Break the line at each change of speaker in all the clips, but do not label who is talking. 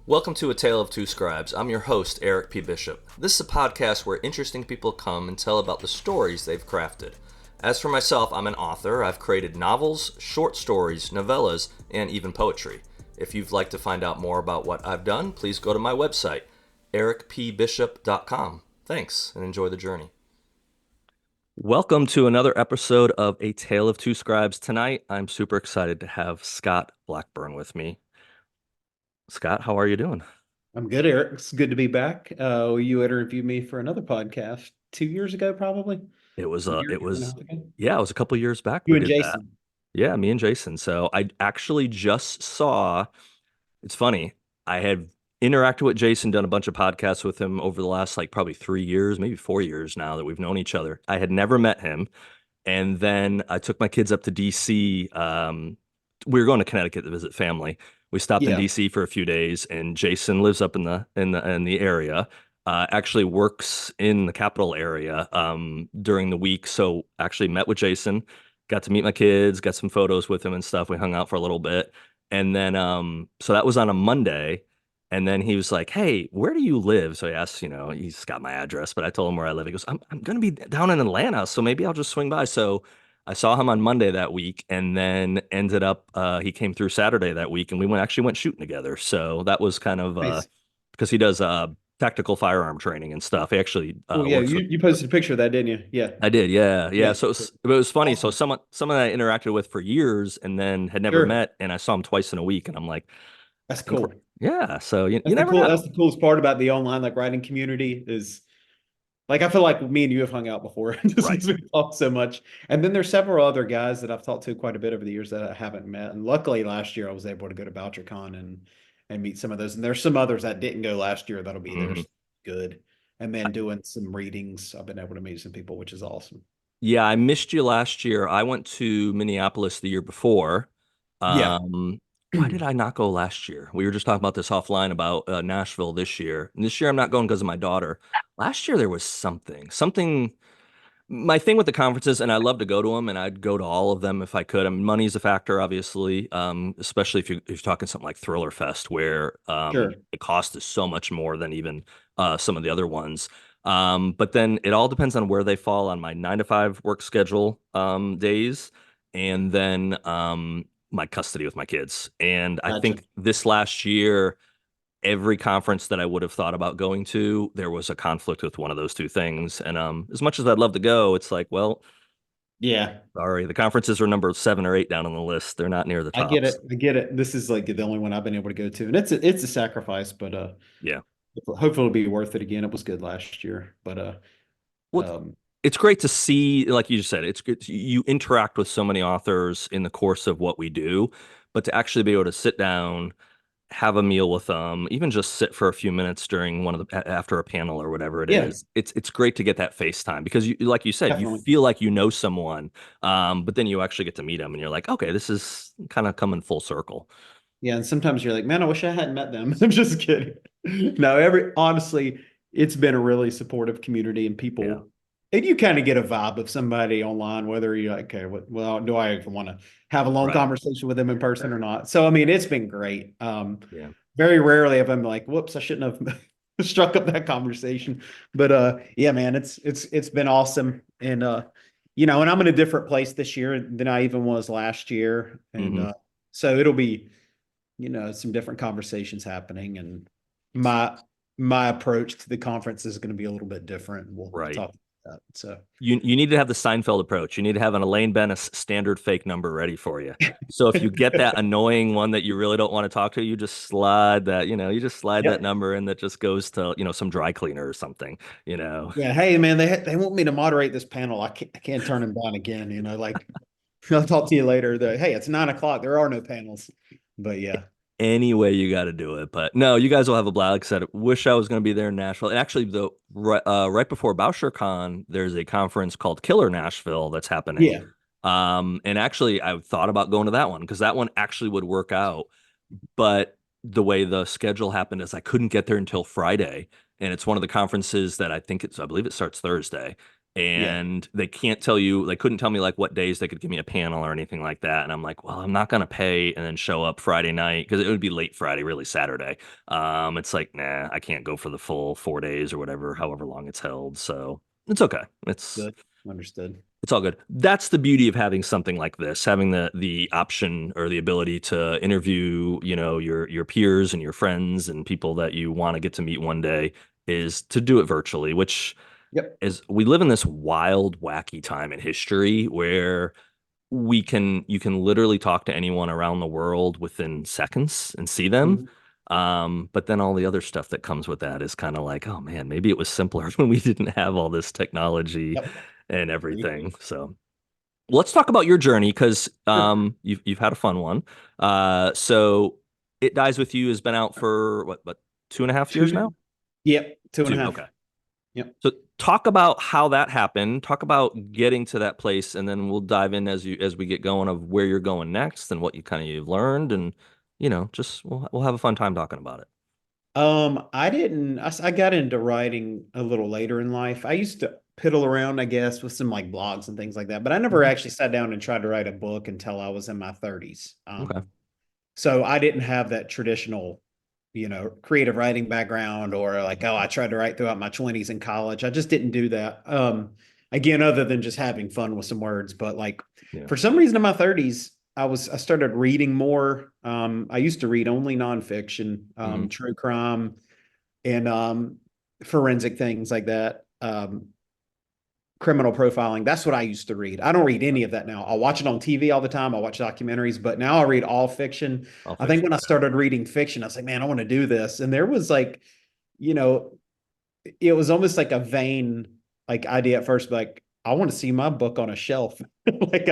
Welcome to A Tale of Two Scribes. I'm your host, Eric P. Bishop. This is a podcast where interesting people come and tell about the stories they've crafted. As for myself, I'm an author. I've created novels, short stories, novellas, and even poetry. If you'd like to find out more about what I've done, please go to my website, ericpbishop.com. Thanks, and enjoy the journey. Welcome to another episode of A Tale of Two Scribes. Tonight, I'm super excited to have Scott Blackburn with me. Scott, how are you doing?
I'm good, Eric. It's good to be back. You interviewed me for another podcast 2 years ago, probably.
It was
A year,
it
year and a
was
half ago.
yeah, it was a couple years back
You
we
and
did that.
Jason.
Yeah, me and Jason. So I actually just saw, it's funny, I had interacted with Jason, done a bunch of podcasts with him over the last like probably 3 years, maybe 4 years now that we've known each other. I had never met him. And then I took my kids up to DC. We were going to Connecticut to visit family. We stopped in
Yeah.
DC for a few days, and Jason lives up in the area. Actually works in the capital area during the week. So actually met with Jason, got to meet my kids, got some photos with him and stuff. We hung out for a little bit, and then so that was on a Monday. And then he was like, "Hey, where do you live?" So he asked, he's got my address, but I told him where I live. He goes, "I'm gonna be down in Atlanta, so maybe I'll just swing by." So I saw him on Monday that week, and then ended up he came through Saturday that week, and we went shooting together. So that was kind of
Nice.
because he does tactical firearm training and stuff. He actually
Well, yeah,
works with.
you posted a picture of that, didn't you? Yeah.
I did, yeah, yeah.
Yeah.
So it was funny. So
Awesome.
someone I interacted with for years, and then had never
Sure.
met, and I saw him twice in a week, and I'm like, I
That's
think we're,
cool.
yeah. So you
That's the
never
cool. That's
know.
the coolest part about the online writing community is I feel like me and you have hung out before just
Right.
because we talk so much. And then there's several other guys that I've talked to quite a bit over the years that I haven't met. And luckily last year I was able to go to BoucherCon and meet some of those. And there's some others that didn't go last year that'll be there.
Mhm.
Good. And then doing some readings, I've been able to meet some people, which is awesome.
Yeah, I missed you last year. I went to Minneapolis the year before.
Yeah.
Um, why did I not go last year? We were just talking about this offline about Nashville this year. And this year I'm not going because of my daughter. Last year there was something. My thing with the conferences, and I love to go to them, and I'd go to all of them if I could. I mean, money's a factor, obviously, especially if you're talking something like Thriller Fest, where
Sure.
the cost is so much more than even some of the other ones. But then it all depends on where they fall on my 9 to 5 work schedule days, and then my custody with my kids. And I
Gotcha.
think this last year, every conference that I would have thought about going to, there was a conflict with one of those two things. And as much as I'd love to go, it's like, well,
Yeah.
sorry, the conferences are number 7 or 8 down on the list. They're not near the
I get
tops.
it. I get it. This is like the only one I've been able to go to. And it's a sacrifice, but
Yeah.
hopefully it'll be worth it again. It was good last year. But
Well,
um
it's great to see, like you just said, it's good. You interact with so many authors in the course of what we do, but to actually be able to sit down, have a meal with them, even just sit for a few minutes during one of the after a panel or whatever it
yeah,
is. It's great to get that face time because you, like you said, you
definitely.
feel like you know someone, but then you actually get to meet them and you're like, okay, this is kind of coming full circle.
Yeah, and sometimes you're like, man, I wish I hadn't met them. I'm just kidding. No, every honestly, it's been a really supportive community and
Yeah.
people, and you kind of get a vibe of somebody online, whether you're like, okay, well, do I even want to have a long
Right.
conversation with them in person or not? So, I mean, it's been great.
Yeah.
Very rarely have I'm like, whoops, I shouldn't have struck up that conversation. But yeah, man, it's been awesome. And and I'm in a different place this year than I even was last year. And
Hmm.
so it'll be some different conversations happening and my my approach to the conference is going to be a little bit different. We'll
Right.
talk about that. So
You need to have the Seinfeld approach. You need to have an Elaine Bennis standard fake number ready for you. So if you get that annoying one that you really don't want to talk to, you just slide that, you just slide that
yep.
number in that just goes to, some dry cleaner or something,
Yeah. Hey, man, they want me to moderate this panel. I can't turn them down again. Like I'll talk to you later. Hey, it's 9 o'clock. There are no panels. But yeah.
Any way you got to do it. But no, you guys will have a blast. Like I said, wish I was going to be there in Nashville. And actually, right before BoucherCon, there's a conference called Killer Nashville that's happening.
Yeah.
And actually, I thought about going to that one because that one actually would work out. But the way the schedule happened is I couldn't get there until Friday. And it's one of the conferences that I believe it starts Thursday.
Yeah.
and they can't tell you, they couldn't tell me like what days they could give me a panel or anything like that. And I'm like, well, I'm not gonna pay and then show up Friday night because it would be late Friday, really Saturday. It's like, nah, I can't go for the full 4 days or whatever, however long it's held. So it's okay.
Good. Understood.
It's all good. That's the beauty of having something like this, having the option or the ability to interview, your peers and your friends and people that you want to get to meet one day, is to do it virtually, which
Yep.
is, we live in this wild, wacky time in history where you can literally talk to anyone around the world within seconds and see them.
Mhm.
But then all the other stuff that comes with that is kind of like, oh man, maybe it was simpler when we didn't have all this technology
Yep.
and
There you
everything. So let's talk about your journey because
go.
you've had a fun one. So It Dies With You has been out for what 2.5 years now?
Two. Yep. Two and a
Two.
half.
Okay.
Yep.
So talk about how that happened. Talk about getting to that place, and then we'll dive in as we get going of where you're going next and what you kind of you've learned, and just we'll have a fun time talking about it.
I didn't, I got into writing a little later in life. I used to piddle around, I guess, with some like blogs and things like that, but I never
Mhm.
actually sat down and tried to write a book until I was in my 30s.
Okay.
So I didn't have that traditional, creative writing background or like, oh, I tried to write throughout my 20s in college. I just didn't do that. Again, other than just having fun with some words, but like
Yeah.
for some reason in my 30s, I started reading more. I used to read only nonfiction,
Hmm.
true crime and forensic things like that. Criminal profiling. That's what I used to read. I don't read any of that now. I'll watch it on TV all the time. I'll watch documentaries, but now I read all fiction.
All
I think
fiction.
when I
Okay.
started reading fiction, I was like, man, I want to do this. And there was like, you know, it was almost like a vain like idea at first, like I want to see my book on a shelf. Like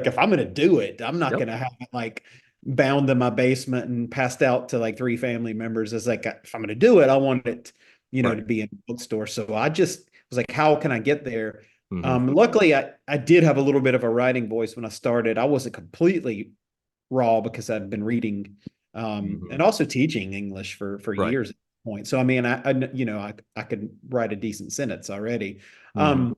if I'm gonna do it, I'm not
Yep.
gonna have it like bound in my basement and passed out to like three family members. It's like if I'm gonna do it, I want it,
Right.
to be in a bookstore. So I just was like, how can I get there?
Hmm.
Luckily I did have a little bit of a writing voice when I started. I wasn't completely raw because I'd been reading
Hmm.
and also teaching English for
Right.
years at that point. So I mean, I could write a decent sentence already.
Hmm.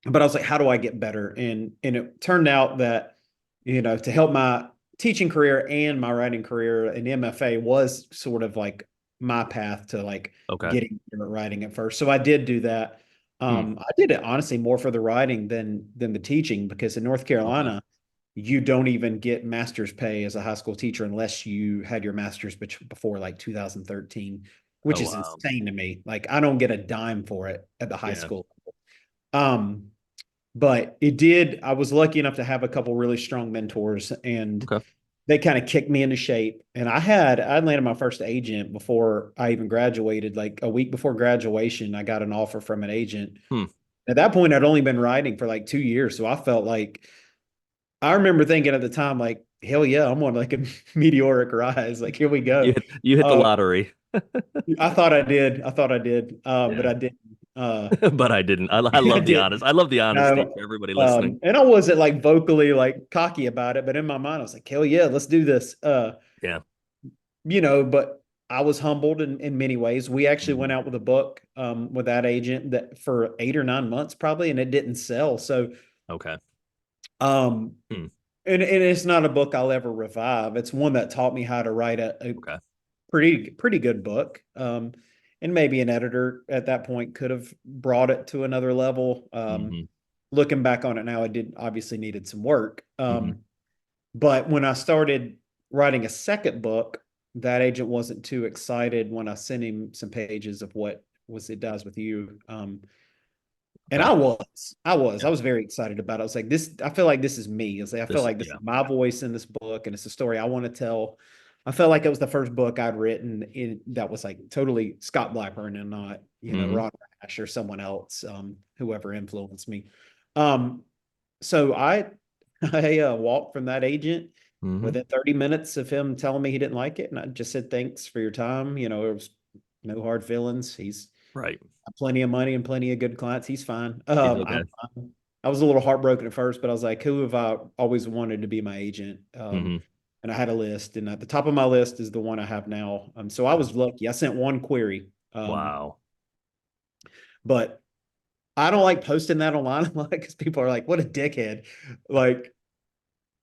But I was like, how do I get better? And it turned out that to help my teaching career and my writing career, an MFA was sort of like my path to like
Okay.
getting better at writing at first. So I did do that.
Hmm.
I did it honestly more for the writing than the teaching because in North
Okay.
Carolina you don't even get master's pay as a high school teacher unless you had your master's before like 2013, which
Oh
is
wow.
insane to me. Like I don't get a dime for it at the high
Yeah.
school. Um, but it did, I was lucky enough to have a couple really strong mentors and
Okay.
they kind of kicked me into shape. And I landed my first agent before I even graduated. Like a week before graduation, I got an offer from an agent.
Hmm.
At that point, I'd only been writing for like 2 years. So I felt like I remember thinking at the time, like, hell yeah, I'm on like a meteoric rise. Like, here we go.
You hit the
Uh,
lottery.
I thought I did. I thought I did. But
Yeah.
I didn't.
But I didn't. I
I
love the honest.
didn't.
I love the honesty
No.
for everybody listening.
And I wasn't like vocally like cocky about it, but in my mind, I was like, hell yeah, let's do this.
Yeah.
But I was humbled in many ways. We actually went
Hmm.
out with a book with that agent that for 8 or 9 months probably, and it didn't sell. So
Okay.
um
Hmm.
and it's not a book I'll ever revive. It's one that taught me how to write a
Okay.
pretty good book. And maybe an editor at that point could have brought it to another level.
Hmm.
Looking back on it now, it did obviously needed some work.
Hmm.
But when I started writing a second book, that agent wasn't too excited when I sent him some pages of what was It Dies With You. And
Okay.
I
Yeah.
was very excited about it. I was like, this, I feel like this is me. I feel
This.
like this is
Yeah.
my voice in this book, and it's a story I want to tell. I felt like it was the first book I'd written that was like totally Scott Blackburn and not,
Hmm.
Ron Rash or someone else, whoever influenced me. Um, so I walked from that agent
Hmm.
within 30 minutes of him telling me he didn't like it. And I just said, thanks for your time. It was no hard feelings. He's
Right.
got plenty of money and plenty of good clients. He's fine.
He's okay.
I'm fine. I was a little heartbroken at first, but I was like, who have I always wanted to be my agent?
Hmm.
And I had a list, and at the top of my list is the one I have now. So I
Okay.
was lucky. I sent one query.
Wow.
But I don't like posting that online a lot because people are like, what a dickhead. Like,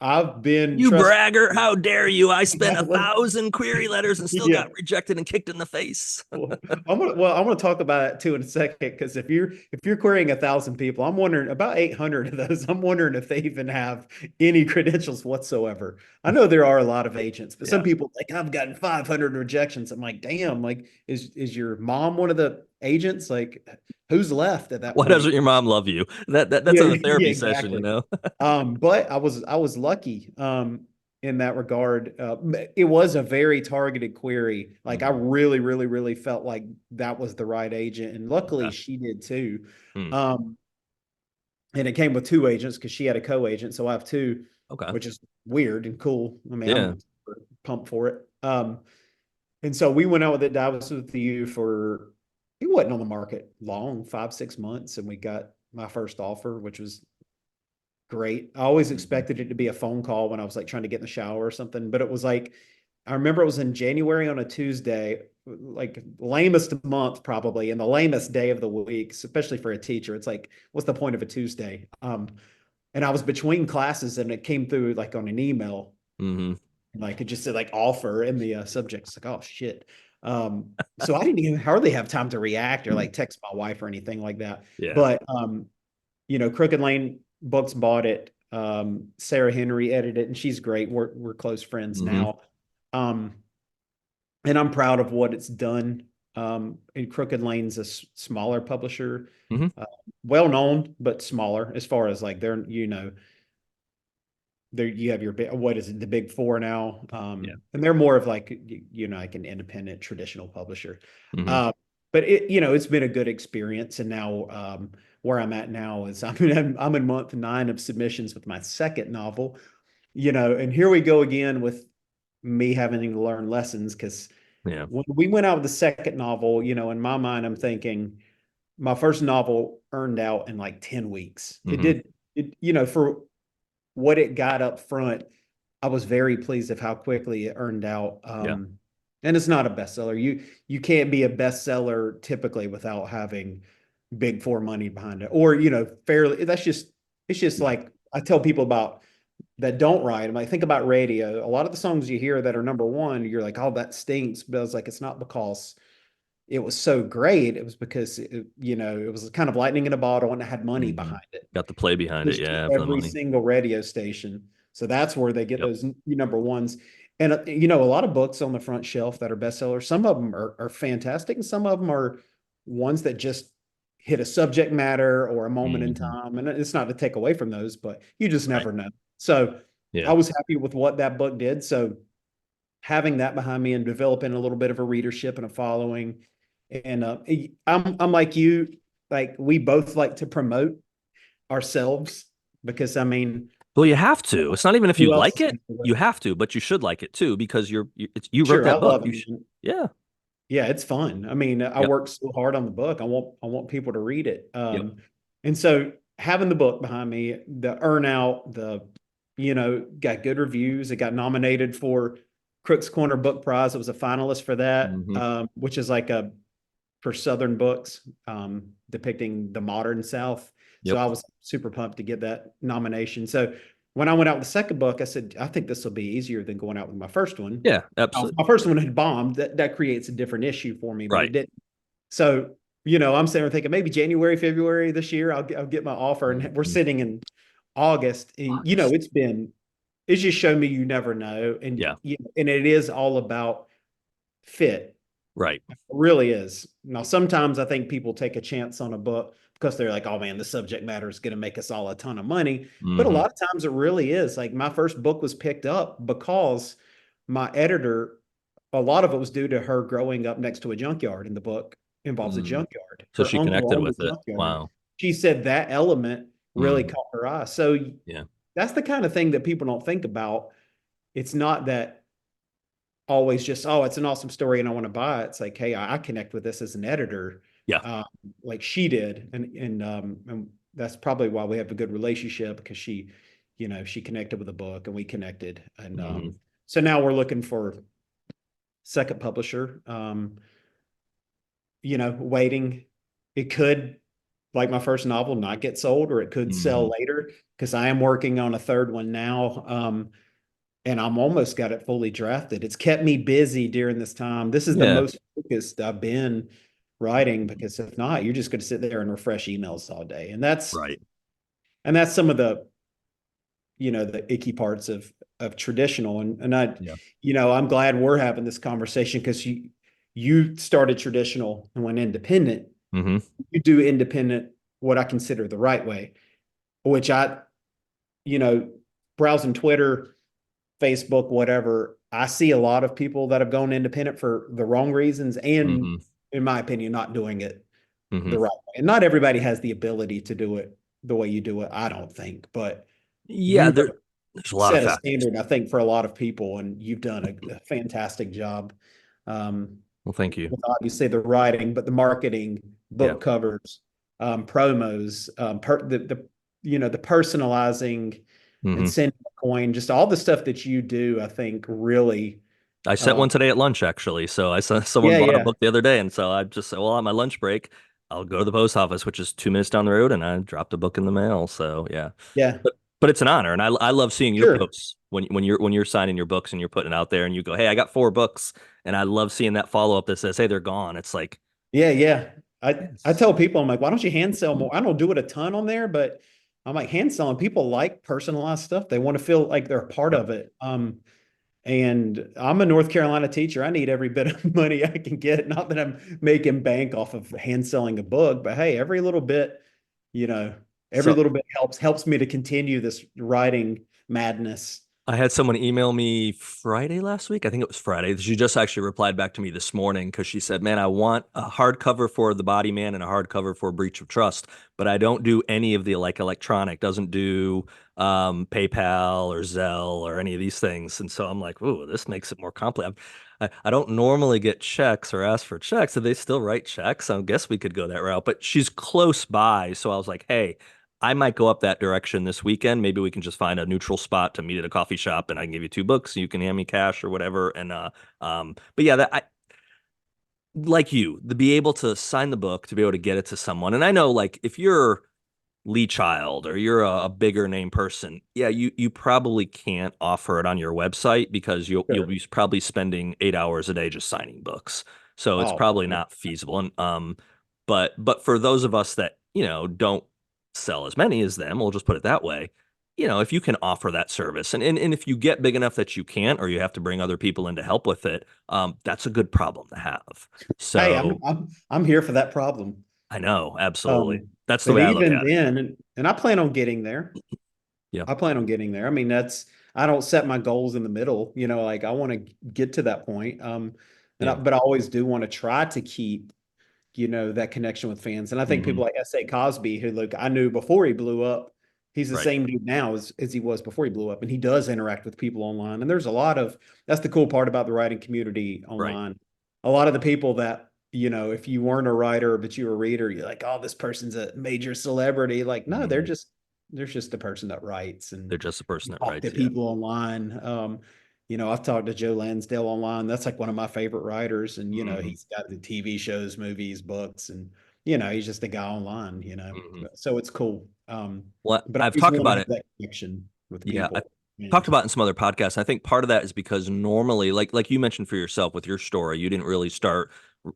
I've been
You
trust
bragger, how dare you? I spent a
exactly.
thousand query letters and still
Yeah.
got rejected and kicked in the face.
I'm gonna talk about it too in a second because if you're querying 1,000 people, I'm wondering about 800 of those. I'm wondering if they even have any credentials whatsoever. I know there are a lot of agents, but some
Yeah.
people like I've gotten 500 rejections. I'm like, damn, like is your mom one of the agents? Like, who's left at that
Why
point?
doesn't your mom love you? That's
Yeah,
a
yeah,
therapy session, you
exactly.
know?
But I was lucky in that regard. It was a very targeted query. Like I
Hmm.
really, really, really felt like that was the right agent, and luckily
Okay.
she did too.
Hmm.
Um, and it came with two agents because she had a co-agent, so I have two,
Okay.
which is weird and cool. I mean,
Yeah.
I'm pumped for it. And so we went out with it. I was with you for it wasn't on the market long, 5, 6 months, and we got my first offer, which was great. I always
Hmm.
expected it to be a phone call when I was like trying to get in the shower or something, but it was like I remember it was in January on a Tuesday, like lamest month probably, and the lamest day of the week, especially for a teacher. It's like, what's the point of a Tuesday? And I was between classes, and it came through like on an email,
Hmm.
like it just said like offer in the subject. It's like, oh shit. So I didn't even hardly have time to react or like text my wife or anything like that.
Yeah.
But Crooked Lane Books bought it. Sarah Henry edited it, and she's great. We're close friends
Hmm.
now. Um, and I'm proud of what it's done. And Crooked Lane's a smaller publisher,
Hmm.
uh, well known, but smaller as far as like there you have your what is it, the big four now.
Yeah.
And they're more of like like an independent traditional publisher.
Hmm.
uh, but it's been a good experience. And now where I'm at now is I'm in month 9 of submissions with my second novel. And here we go again with me having to learn lessons because
Yeah.
when we went out with the second novel, in my mind I'm thinking my first novel earned out in like 10 weeks. It
Hmm.
did. For what it got up front, I was very pleased of how quickly it earned out.
Yeah.
And it's not a bestseller. You can't be a bestseller typically without having big four money behind it, or fairly. It's just
Yeah.
like I tell people about that don't write. I'm like, think about radio. A lot of the songs you hear that are number one, you're like, oh, that stinks. But I was like, it's not because it was so great. It was because it was kind of lightning in a bottle and it had money
Hmm.
behind it.
Got the play behind it.
Pushed to
Yeah, for the
every
money.
single radio station. So that's where they get
Yep.
those number ones. And a lot of books on the front shelf that are bestsellers. Some of them are fantastic, and some of them are ones that just hit a subject matter or a moment in
Hmm.
time. And it's not to take away from those, but you just
Right.
never know. So I
Yeah.
was happy with what that book did. So having that behind me and developing a little bit of a readership and a following, and I'm like you, like we both like to promote ourselves because I mean,
Well, you have to. It's not even if you
who else
like
is
it,
going to do
you
it?
have to, but you should like it too because you wrote
Sure, I
that book.
love it,
You should.
man.
Yeah.
Yeah, it's fun. I mean, I
Yep.
worked so hard on the book. I want people to read it.
Yep.
And so having the book behind me, the earn out, got good reviews. It got nominated for Crooks Corner Book Prize. It was a finalist for that,
Hmm.
which is like a for Southern books, depicting the modern South. So
Yep.
I was super pumped to get that nomination. So when I went out with the second book, I said, I think this will be easier than going out with my first one.
Yeah. Absolutely.
My first one had bombed. That creates a different issue for me, but it
Right.
didn't. So, I'm sitting there thinking maybe January, February this year, I'll get my offer. And we're
Mhm.
sitting in August. And,
August.
it's just shown me you never know. And,
Yeah.
and it is all about fit.
Right.
It really is. Now, sometimes I think people take a chance on a book because they're like, oh man, the subject matter is going to make us all a ton of money. But a
Hmm.
lot of times it really is. Like my first book was picked up because my editor, a lot of it was due to her growing up next to a junkyard, and the book involves a
Mm.
junkyard.
So
Her
she
uncle
connected
owned a
with it.
junkyard.
Wow.
She said that element really
Hmm.
caught her eye. So
Yeah.
that's the kind of thing that people don't think about. It's not that always just, oh, it's an awesome story and I want to buy it. It's like, hey, I connect with this as an editor,
Yeah.
um, like she did, and that's probably why we have a good relationship because she connected with the book and we connected, and
Hmm.
so now we're looking for second publisher. Waiting. It could. like my first novel not get sold, or it could sell
Hmm.
later because I am working on a third one now. And I'm almost got it fully drafted. It's kept me busy during this time. This is the
Yeah.
most focused I've been writing, because if not, you're just going to sit there and refresh emails all day.
Right.
And that's some of the, the icky parts of traditional. And
Yeah.
I'm glad we're having this conversation, because you started traditional and went independent.
Hmm.
You do independent what I consider the right way, which you know, browsing Twitter, Facebook, whatever, I see a lot of people that have gone independent for the wrong reasons, and
Hmm.
in my opinion, not doing it
Hmm.
the right way. And not everybody has the ability to do it the way you do it, I don't think. But
Yeah,
you have
there's a lot of
set a
factors.
standard, I think, for a lot of people, and you've done a fantastic job. Um,
Well, thank you.
with obviously the writing, but the marketing,
Yeah.
book covers, promos, the personalizing and
Hmm.
sending a coin, just all the stuff that you do, I think really,
I sent
uh,
one today at lunch, actually. So I saw someone
yeah,
bought a
yeah,
book the other day, and so I just said, well, on my lunch break, I'll go to the post office, which is 2 minutes down the road, and I dropped a book in the mail. So yeah,
yeah,
but it's an honor, and I love seeing your
sure,
posts when you're signing your books and you're putting it out there, and you go, hey, I got 4 books, and I love seeing that follow up that says, hey, they're gone. It's like,
yeah, yeah. I
yes,
tell people, I'm like, why don't you hand sell more? I don't do it a ton on there, but I'm like, hand selling. People like personalized stuff. They want to feel like they're a part
yep.
of it. And I'm a North Carolina teacher. I need every bit of money I can get. Not that I'm making bank off of hand selling a book, but hey, you know, every
So
little bit helps me to continue this writing madness.
I had someone email me Friday last week. I think it was Friday. She just actually replied back to me this morning because she said, man, I want a hardcover for The Body Man and a hardcover for Breach of Trust, but I don't do any of the like electronic, doesn't do PayPal or Zelle or any of these things. And so I'm like, ooh, this makes it more complicated. I don't normally get checks or ask for checks. Do they still write checks? I guess we could go that route, but she's close by. So I was like, hey, I might go up that direction this weekend. Maybe we can just find a neutral spot to meet at a coffee shop, and I can give you 2 books. You can hand me cash or whatever. And but yeah, that I like you to be able to sign the book, to be able to get it to someone. And I know, like, if you're Lee Child or you're a bigger name person, yeah, you probably can't offer it on your website because you'll
Sure.
be probably spending 8 hours a day just signing books. So it's
Oh,
probably not feasible. And but for those of us that, don't sell as many as them, we'll just put it that way. If you can offer that service and if you get big enough that you can't or you have to bring other people in to help with it, that's a good problem to have.
hey,
So
I'm here for that problem.
I know, absolutely. That's the
But
way I look
even
at it.
then, and I plan on getting there.
Yeah.
I plan on getting there. I mean, I don't set my goals in the middle, like I want to get to that point.
Yeah.
But I always do want to try to keep, that connection with fans. And I think
Hmm.
people like S.A. Cosby, who look, I knew before he blew up, he's the
Right.
same dude now as he was before he blew up. And he does interact with people online. And that's the cool part about the writing community
Right.
online. A lot of the people that, if you weren't a writer, but you were a reader, you're like, oh, this person's a major celebrity. Like, no,
Hmm.
they're just a person that writes and
They're just a person that
talk to
writes. Yeah.
people online. I've talked to Joe Lansdale online. That's like one of my favorite writers. And,
Hmm.
he's got the TV shows, movies, books, and, he's just a guy online.
Hmm.
So it's cool.
Well,
But I
I've
always
talked
want to
about
have
it.
that connection with
Yeah, I
people.
talked
And
about it in some other podcasts. I think part of that is because normally, like you mentioned for yourself with your story, you didn't really start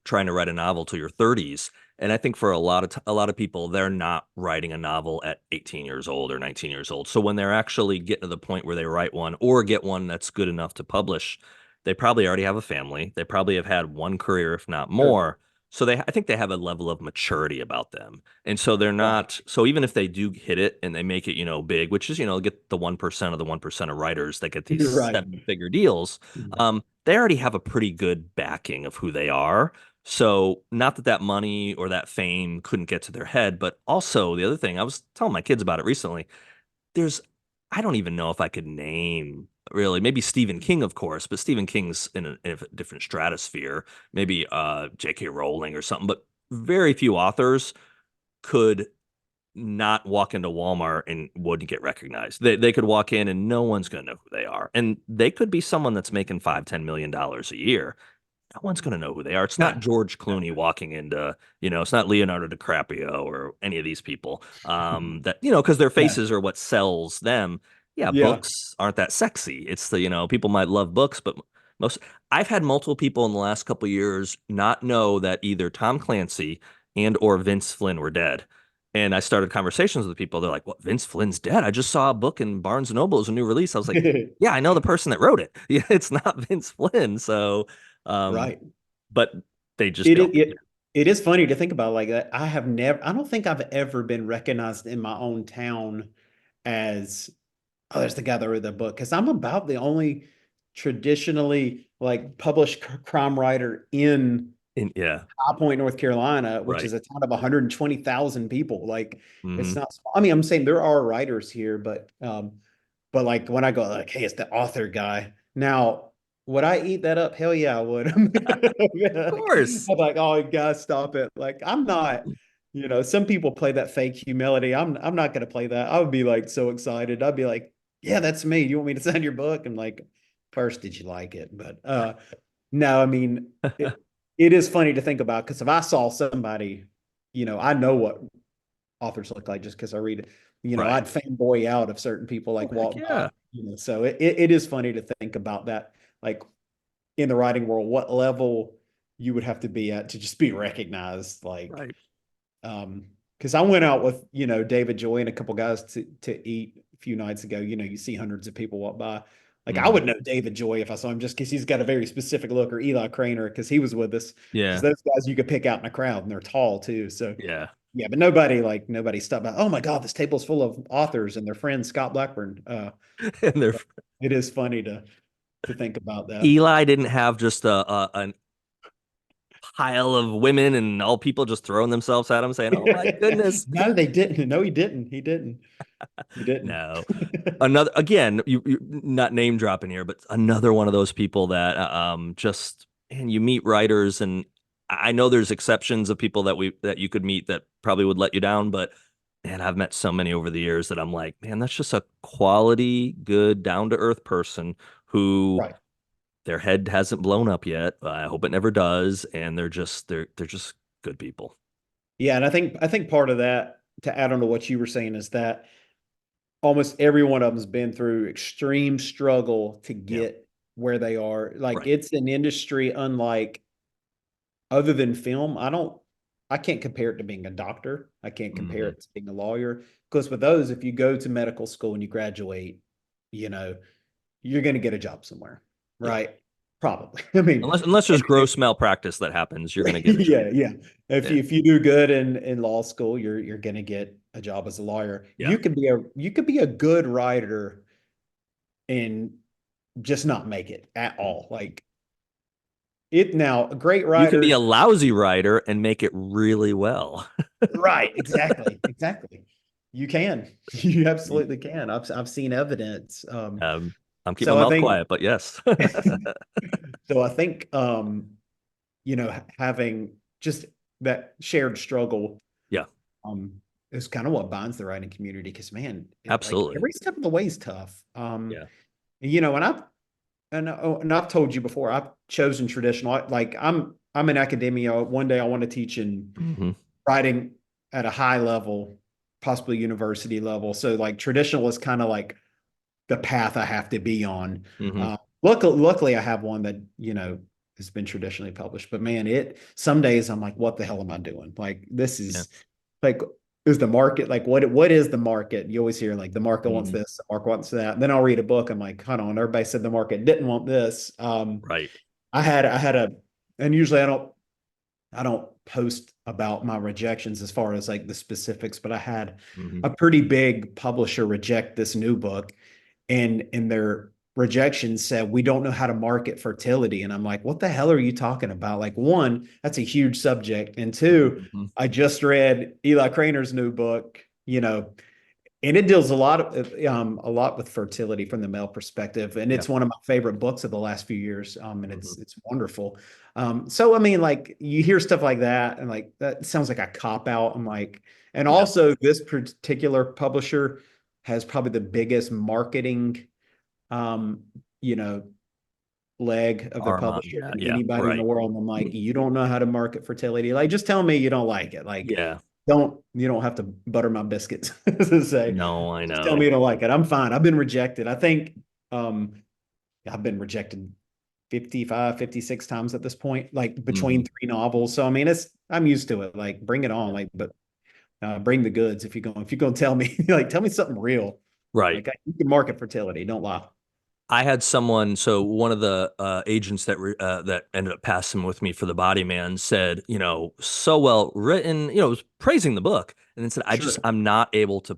trying to write a novel till your 30s. And I think for a lot of people, they're not writing a novel at 18 years old or 19 years old. So when they're actually getting to the point where they write one or get one that's good enough to publish, they probably already have a family. They probably have had one career, if not
sure.
more. So I think they have a level of maturity about them. And so they're
Yeah.
not, so even if they do hit it and they make it, big, which is, get the 1% of the 1% of writers that get these
You're right.
7-figure deals,
Mhm.
they already have a pretty good backing of who they are. So not that that money or that fame couldn't get to their head, but also the other thing, I was telling my kids about it recently. There's, I don't even know if I could name really, maybe Stephen King, of course, but Stephen King's in a different stratosphere, maybe J.K. Rowling or something, but very few authors could not walk into Walmart and wouldn't get recognized. They could walk in and no one's going to know who they are. And they could be someone that's making $5, $10 million a year. no one's going to know who they are. It's not
No,
George
no.
Clooney walking into, it's not Leonardo DiCaprio or any of these people. That, because their
No.
faces are what sells them. Yeah,
Yeah.
books aren't that sexy. It's the, people might love books, but most, I've had multiple people in the last couple of years not know that either Tom Clancy and or Vince Flynn were dead. And I started conversations with people. They're like, "What? Vince Flynn's dead? I just saw a book in Barnes and Noble as a new release." I was like, "Yeah, I know the person that wrote it. Yeah, it's not Vince Flynn." So, um,
Right.
but they just
It,
don't.
it it it is funny to think about like that. I don't think I've ever been recognized in my own town as, oh, there's the guy that wrote the book. Because I'm about the only traditionally like published crime writer in
Yeah,
High Point, North Carolina, which
right.
is a town of 120,000 people. Like
Hmm.
it's not small. I mean, I'm saying there are writers here, but like when I go like, hey, it's the author guy. Now, would I eat that up? Hell yeah, I would.
Of
Like,
course.
I'm like, oh, guys, stop it. Like, I'm not, some people play that fake humility. I'm not gonna play that. I would be like so excited. I'd be like, yeah, that's me. You want me to sign your book? I'm like, first, did you like it? But no, I mean, it is funny to think about because if I saw somebody, I know what authors look like just because I read it.
Right.
I'd fanboy out if certain people
Oh,
like
heck
walk by.
yeah.
So it is funny to think about that, like in the writing world, what level you would have to be at to just be recognized, like
Right.
because I went out with David Joy and a couple guys to eat a few nights ago. You see hundreds of people walk by. Like I
Hmm.
would know David Joy if I saw him just because he's got a very specific look, or Eli Craner because he was with us. Because
Yeah.
those guys you could pick out in a crowd and they're tall too. So
Yeah.
yeah, but nobody stopped by. Oh my God, this table's full of authors and their friends, Scott Blackburn.
And they're
It is funny to think about that.
Eli didn't have just a pile of women and all people just throwing themselves at him saying, "Oh my goodness."
No, they didn't. No, he didn't. He didn't. He didn't.
No. Another again, you not name dropping here, but another one of those people that just and you meet writers and I know there's exceptions of people that you could meet that probably would let you down, but man, I've met so many over the years that I'm like, man, that's just a quality, good, down to earth person who
Right.
their head hasn't blown up yet. I hope it never does, and they're just good people.
Yeah, and I think part of that, to add on to what you were saying, is that almost every one of them's been through extreme struggle to
Yeah,
get where they are. Like
right.
it's an industry unlike other than film. I can't compare it to being a doctor. I can't compare
Hmm.
it to being a lawyer. Because with those, if you go to medical school and you graduate, you know, you're going to get a job somewhere,
Yeah.
right? Probably. I mean,
Unless there's gross malpractice that happens, you're gonna get a job.
yeah, yeah.
Yeah.
If you do good in law school, you're going to get a job as a lawyer.
Yeah.
You could be a good writer and just not make it at
Mm.
all. Like it now, a great
You can be a
writer.
lousy writer and make it really well.
Right, exactly, exactly. You can. You absolutely can. I've seen evidence.
Um, I'm keeping
So
my
I
mouth
think
quiet, but yes.
so I think having just that shared struggle
Yeah,
is kind of what binds the writing community because man, like
absolutely.
every step of the way is tough.
Yeah.
And I've told you before, I've chosen traditional. Like I'm in academia. One day I want to teach in
Hmm.
writing at a high level, possibly university level. So like traditional is kind of like the path I have to be on.
Hmm.
Luckily, I have one that has been traditionally published. But man, some days I'm like, what the hell am I doing? Like this
Yeah.
is like is the market like what is the market? You always hear like the market wants
Hmm.
this, the market wants that. And then I'll read a book. I'm like, hold on, everybody said the market didn't want this.
Right.
I had a, and usually I don't post about my rejections as far as like the specifics, but I had
Hmm.
a pretty big publisher reject this new book, and in their rejection said, we don't know how to market fertility. And I'm like, what the hell are you talking about? Like, one, that's a huge subject. And two,
Hmm.
I just read Eli Craner's new book, and it deals a lot with fertility from the male perspective, and
Yeah.
it's one of my favorite books of the last few years. And
Hmm.
it's wonderful. So I mean, like you hear stuff like that, and like that sounds like a cop out. I'm like, and
Yeah.
also this particular publisher has probably the biggest marketing, um, you know, leg of their
Arma.
publisher
Yeah,
than
yeah,
anybody in the
right.
world. And I'm like, you don't know how to market fertility. Like, just tell me you don't like it. Like,
Yeah.
you don't have to butter my biscuits to say,
No, I
just tell me
know.
you don't like it. I'm fine. I've been rejected. I think um I've been rejected 55, 56 times at this point, like between
Hmm.
three novels. So I mean, I'm used to it. Like, bring it on. Like, but bring the goods if you're gonna tell me, like, tell me something real.
Right.
Like, you can market fertility, don't lie.
I had someone, so one of the agents that ended up passing with me for the Body Man said, so well written, was praising the book, and then said,
Sure.
I'm not able to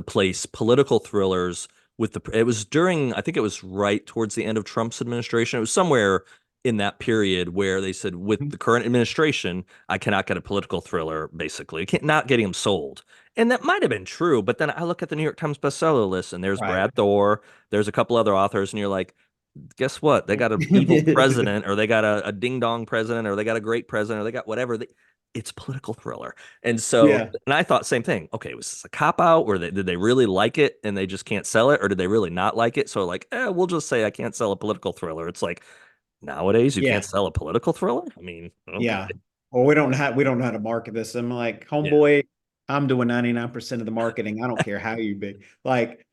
place political thrillers with it was during, I think it was right towards the end of Trump's administration. It was somewhere in that period where they said, with the current administration, I cannot get a political thriller, basically. I can't, not getting them sold. And that might have been true, but then I look at the New York Times bestseller list, and there's
Right.
Brad Thor. There's a couple other authors, and you're like, guess what? They got an evil president, or they got a ding dong president, or they got a great president, or they got whatever. It's political thriller. And so,
Yeah.
and I thought same thing. Okay, was this a cop out? Or did they really like it and they just can't sell it? Or did they really not like it? So, like, we'll just say I can't sell a political thriller. It's like nowadays you can't
Yeah.
sell a political thriller. I mean, okay.
Yeah. Well, we don't know how to market this. I'm like,
Yeah.
homeboy, I'm doing 99% of the marketing. I don't care how you be. Like,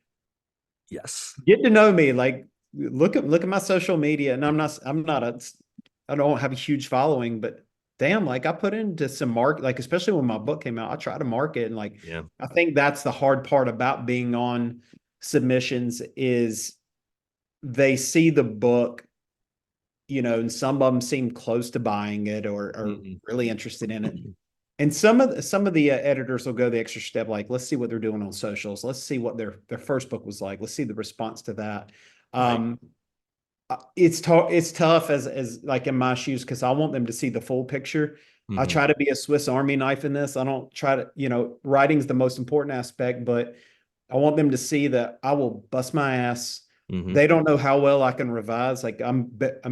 Yes.
get to know me. Like, look at my social media. And I don't have a huge following, but damn, like, I put into some like, especially when my book came out, I try to market. And like,
Yeah.
I think that's the hard part about being on submissions is they see the book, and some of them seem close to buying it or
Hmm.
really interested in it. And some of the editors will go the extra step, like, let's see what they're doing on socials. Let's see what their first book was like. Let's see the response to that.
Right.
Um, it's tough as like in my shoes because I want them to see the full picture. I
Hmm.
try to be a Swiss Army knife in this. I don't try to, writing's the most important aspect, but I want them to see that I will bust my ass.
Hmm.
They don't know how well I can revise. Like, I'm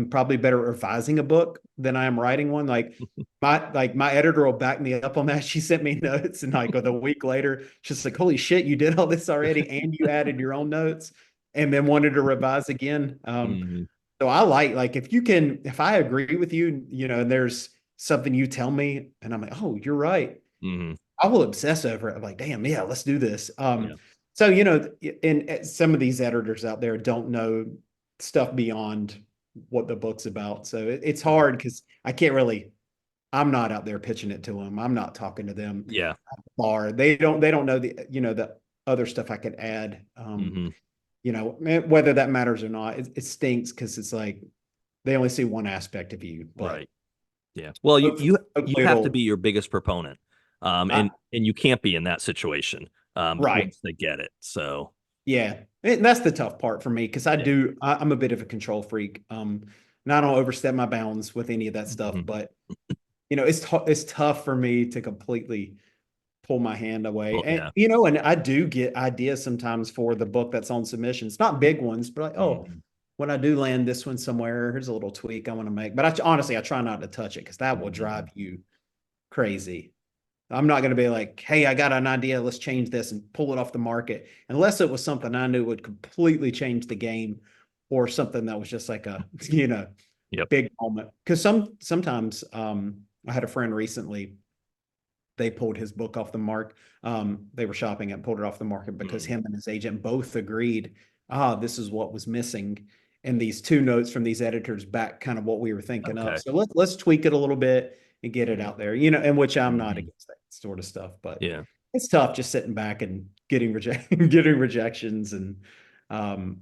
probably better at revising a book than I am writing one. Like my editor will back me up on that. She sent me notes and like with a week later, she's like, "Holy shit, you did all this already and you added your own notes and then wanted to revise again."
Hmm.
So I like if I agree with you, and there's something you tell me and I'm like, "Oh, you're right."
Hmm.
I will obsess over it. I'm like, damn, yeah, let's do this.
Yeah.
So and some of these editors out there don't know stuff beyond what the book's about. So it's
Right.
hard because I can't really. I'm not out there pitching it to them. I'm not talking to them
Yeah.
at the bar. They don't know the other stuff I could add.
Hmm.
Whether that matters or not, it stinks because it's like they only see one aspect of you. But
Right. Yeah. Well, you
hopefully
have to
it'll.
be your biggest proponent.
I,
And you can't be in that situation
right.
once they get it. So,
Yeah, and that's the tough part for me because
yeah.
I'm a bit of a control freak. And I don't overstep my bounds with any of that stuff,
Hmm.
but it's tough for me to completely pull my hand away.
Well,
And
yeah.
and I do get ideas sometimes for the book that's on submission. It's not big ones, but like, oh,
Hmm.
when I do land this one somewhere, here's a little tweak I want to make. But honestly, I try not to touch it because that will
Hmm.
drive you crazy. I'm not going to be like, hey, I got an idea. Let's change this and pull it off the market. Unless it was something I knew would completely change the game or something that was just like a,
Yep.
big moment. Because sometimes I had a friend recently, they pulled his book off the mark. They were shopping and pulled it off the market because
Mm.
him and his agent both agreed, this is what was missing. And these two notes from these editors back kind of what we were thinking of.
Okay.
So let's tweak it a little bit and get it out there, and which I'm not
Hmm.
against that sort of stuff, but
Yeah.
it's tough just sitting back and getting rejections and
Hmm.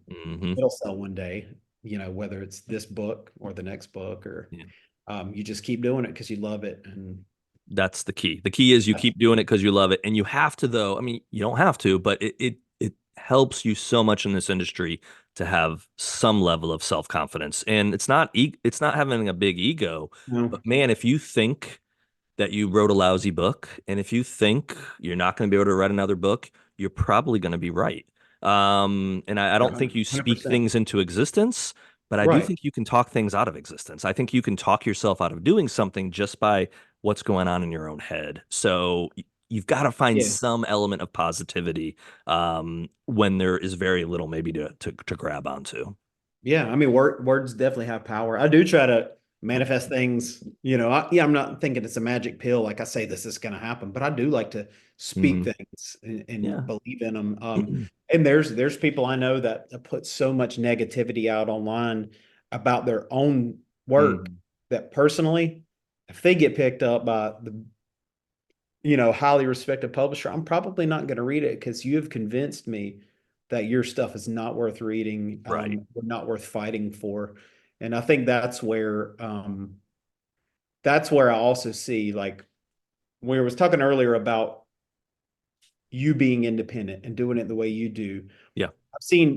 it'll sell one day, whether it's this book or the next book or
Yeah.
you just keep doing it because you love it. And
That's the key. The key is you
that's,
keep doing it because you love it. And you have to, though. I mean, you don't have to, but it helps you so much in this industry to have some level of self-confidence. And it's not having a big ego, but man, if you think that you wrote a lousy book, and if you think you're not going to be able to write another book, you're probably going to be right. And I
you're
don't think you speak
100%.
things into existence, but I do
Right.
think you can talk things out of existence. I think you can talk yourself out of doing something just by what's going on in your own head. So you've got to find
Yeah.
some element of positivity when there is very little maybe to grab onto.
Yeah, I mean, words definitely have power. I do try to manifest things, yeah, I'm not thinking it's a magic pill. Like I say, this is going to happen, but I do like to speak
Hmm.
things and
Yeah.
believe in them. And there's people I know that put so much negativity out online about their own work
Hmm.
that personally, if they get picked up by the, highly respected publisher, I'm probably not going to read it because you have convinced me that your stuff is not worth reading,
Right.
or not worth fighting for. And I think that's where I also see, like, we was talking earlier about you being independent and doing it the way you do.
Yeah.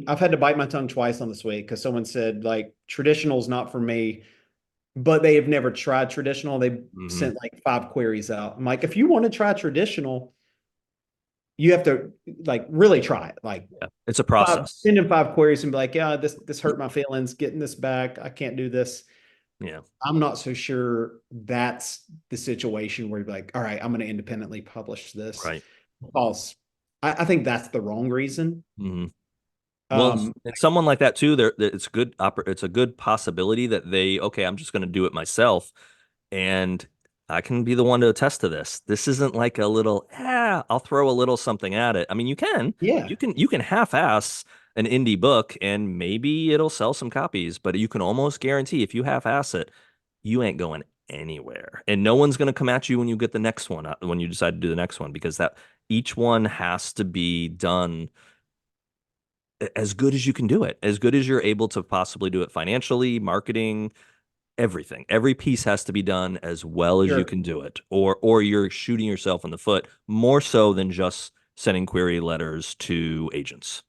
I've had to bite my tongue twice on this week because someone said, like, traditional is not for me, but they have never tried traditional. They
Hmm.
sent like 5 queries out. I'm like, if you want to try traditional, you have to, like, really try it. Like,
Yeah. It's a process.
send in 5 queries and be like, yeah, this hurt my feelings. Getting this back, I can't do this.
Yeah.
I'm not so sure that's the situation where you're like, all right, I'm going to independently publish this,
Right.
because I think that's the wrong reason.
Hmm. Well,
Um,
and someone like that too, it's good. It's a good possibility that okay, I'm just going to do it myself, and I can be the one to attest to this. This isn't like a little, I'll throw a little something at it. I mean,
yeah,
you can half-ass an indie book, and maybe it'll sell some copies, but you can almost guarantee if you half-ass it, you ain't going anywhere, and no one's going to come at you when you get the next one, when you decide to do the next one, because that each one has to be done as good as you can do it, as good as you're able to possibly do it financially, marketing, everything. Every piece has to be done as well as you
sure.
can do it, or you're shooting yourself in the foot more so than just sending query letters to agents.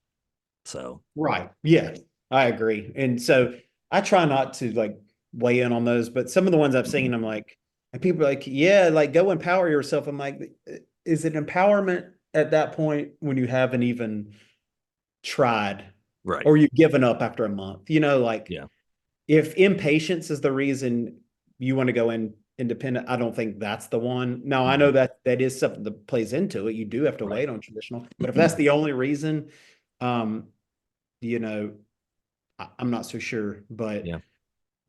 So,
Right. Yeah, I agree. And so I try not to, like, weigh in on those, but some of the ones I've seen, I'm like, and people are like, yeah, like, go empower yourself. I'm like, is it empowerment at that point when you haven't even tried,
right.
or you've given up after a month? Like,
Yeah.
if impatience is the reason you want to go in independent, I don't think that's the one. Now, I know
Mhm.
that is something that plays into it. You do have to
Right.
wait on traditional, but if that's the only reason, um, you know, I'm not so sure, but
Yeah.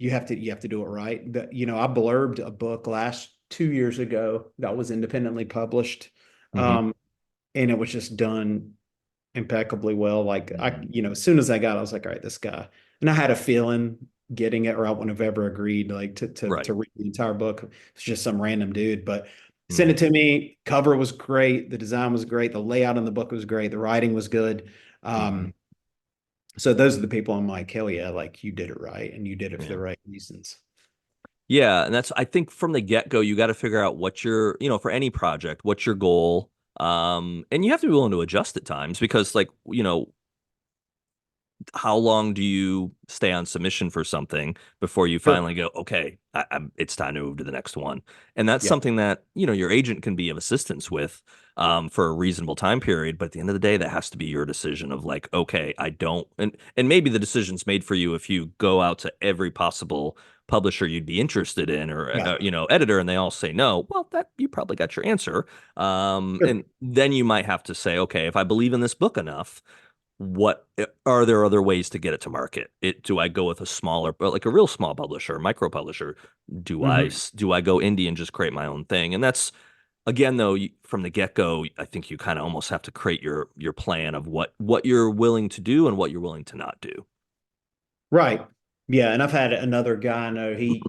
you have to do it right. I blurbed a book last 2 years ago that was independently published,
Hmm.
um, and it was just done impeccably well. Like,
Hmm.
as soon as I got it, I was like, all right, this guy. And I had a feeling getting it, or I wouldn't have ever agreed, like, to
Right.
read the entire book. It's just some random dude, but sent
Hmm.
it to me. Cover was great. The design was great. The layout in the book was great. The writing was good.
Hmm.
So those are the people I'm like, hell yeah, like, you did it right, and you did it for
Yeah.
the right reasons.
Yeah, and that's I think from the get-go you got to figure out what your, for any project, what's your goal. And you have to be willing to adjust at times because like, how long do you stay on submission for something before you
Sure.
finally go, okay, it's time to move to the next one? And that's
Yeah.
something that, your agent can be of assistance with for a reasonable time period. But at the end of the day, that has to be your decision of like, okay, I don't, and maybe the decision's made for you if you go out to every possible publisher you'd be interested in or,
Yeah.
editor, and they all say no. Well, that you probably got your answer. And
Sure.
then you might have to say, okay, if I believe in this book enough, what are there other ways to get it to market? Do I go with a smaller, but like a real small publisher, micro publisher?
Hmm.
Do I go indie and just create my own thing? And that's again though, from the get-go, I think you kind of almost have to create your plan of what you're willing to do and what you're willing to not do.
Right. Yeah. And I've had another guy I know, he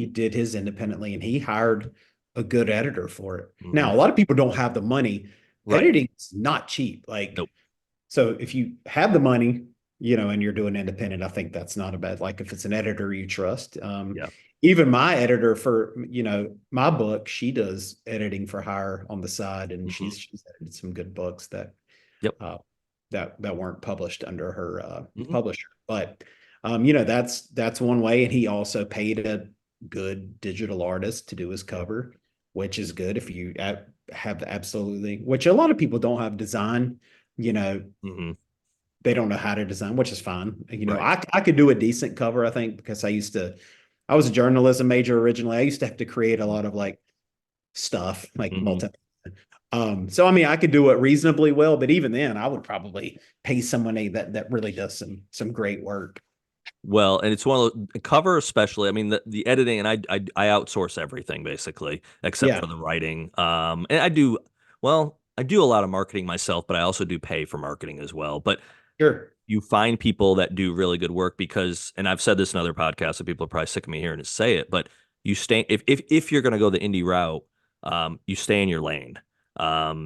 did his independently, and he hired a good editor for it.
Hmm.
Now, a lot of people don't have the money.
Right.
Editing is not cheap. Like,
Nope.
so if you have the money, and you're doing independent, I think that's not a bad, like, if it's an editor you trust.
Yeah.
Even my editor for, my book, she does editing for hire on the side, and
Hmm.
she's edited some good books
Yep.
uh, that weren't published under her
Hmm.
publisher. But that's one way. And he also paid a good digital artist to do his
Yeah.
cover, which is good if you have absolutely, which a lot of people don't have design. You know,
Hmm.
they don't know how to design, which is fine.
Right.
I could do a decent cover, I think, because I was a journalism major originally. I used to have to create a lot of, like, stuff, like,
Hmm.
so I mean, I could do it reasonably well, but even then, I would probably pay someone that really does some great work.
Well, and it's one of the cover especially. I mean, the editing and I outsource everything basically except
Yeah,
for the writing. And I do well, I do a lot of marketing myself, but I also do pay for marketing as well. But
sure.
you find people that do really good work because, and I've said this in other podcasts, so people are probably sick of me hearing to say it, but you stay if you're going to go the indie route, you stay in your lane.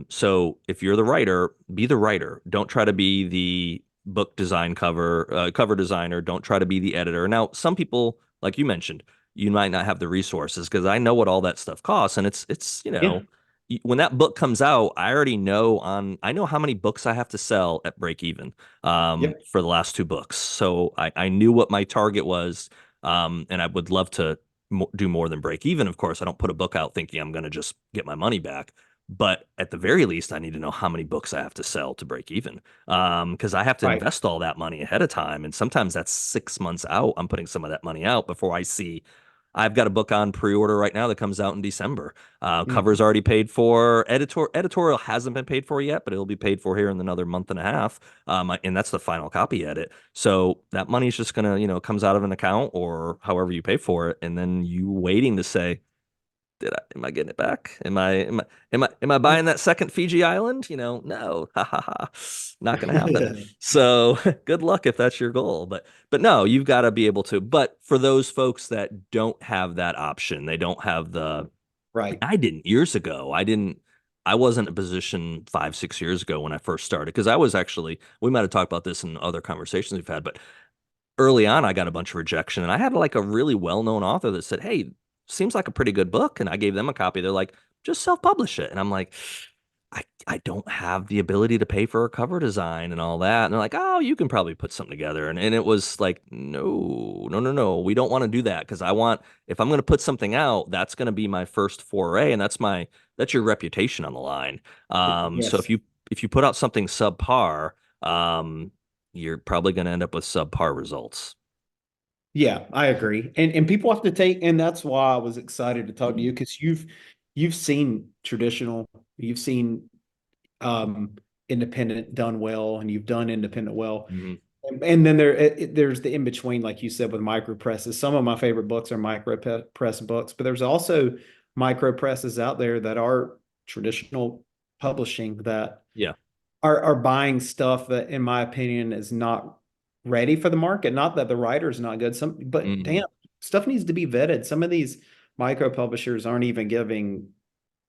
So if you're the writer, be the writer. Don't try to be the book design cover designer. Don't try to be the editor. Now, some people, like you mentioned, you might not have the resources because I know what all that stuff costs, and it's
Yeah,
when that book comes out, I know how many books I have to sell at break even
yep.
for the last two books. So I knew what my target was, and I would love to do more than break even. Of course, I don't put a book out thinking I'm going to just get my money back. But at the very least, I need to know how many books I have to sell to break even, because I have to
Right.
invest all that money ahead of time. And sometimes that's 6 months out. I'm putting some of that money out before I see. I've got a book on pre-order right now that comes out in December. Cover's
Mhm.
already paid for. Editorial hasn't been paid for yet, but it'll be paid for here in another month and a half. And that's the final copy edit. So that money's just gonna, comes out of an account or however you pay for it, and then you waiting to say, am I getting it back? Am I buying that second Fiji island? No, ha ha ha, not gonna happen. So good luck if that's your goal. But no, you've got to be able to. But for those folks that don't have that option, they don't have the.
Right.
I didn't years ago. I wasn't in a position 5, 6 years ago when I first started because I was actually. We might have talked about this in other conversations we've had, but early on I got a bunch of rejection and I had like a really well-known author that said, "Hey, seems like a pretty good book." And I gave them a copy. They're like, "Just self-publish it." And I'm like, I don't have the ability to pay for a cover design and all that. And they're like, "Oh, you can probably put something together." And it was like, "No, no, no, no. We don't want to do that because if I'm going to put something out, that's going to be my first foray and that's your reputation on the line. So
Yes.
if you put out something subpar, um, you're probably going to end up with subpar results."
Yeah, I agree. And people have to take, and that's why I was excited to talk to you because you've seen traditional, you've seen um independent done well, and you've done independent well.
Mhm.
And then there's the in between, like you said, with micro presses. Some of my favorite books are micro press books, but there's also micro presses out there that are traditional publishing that
Yeah.
are buying stuff that, in my opinion, is not ready for the market. Not that the writer's not good, but
Mhm.
damn, stuff needs to be vetted. Some of these micro publishers aren't even giving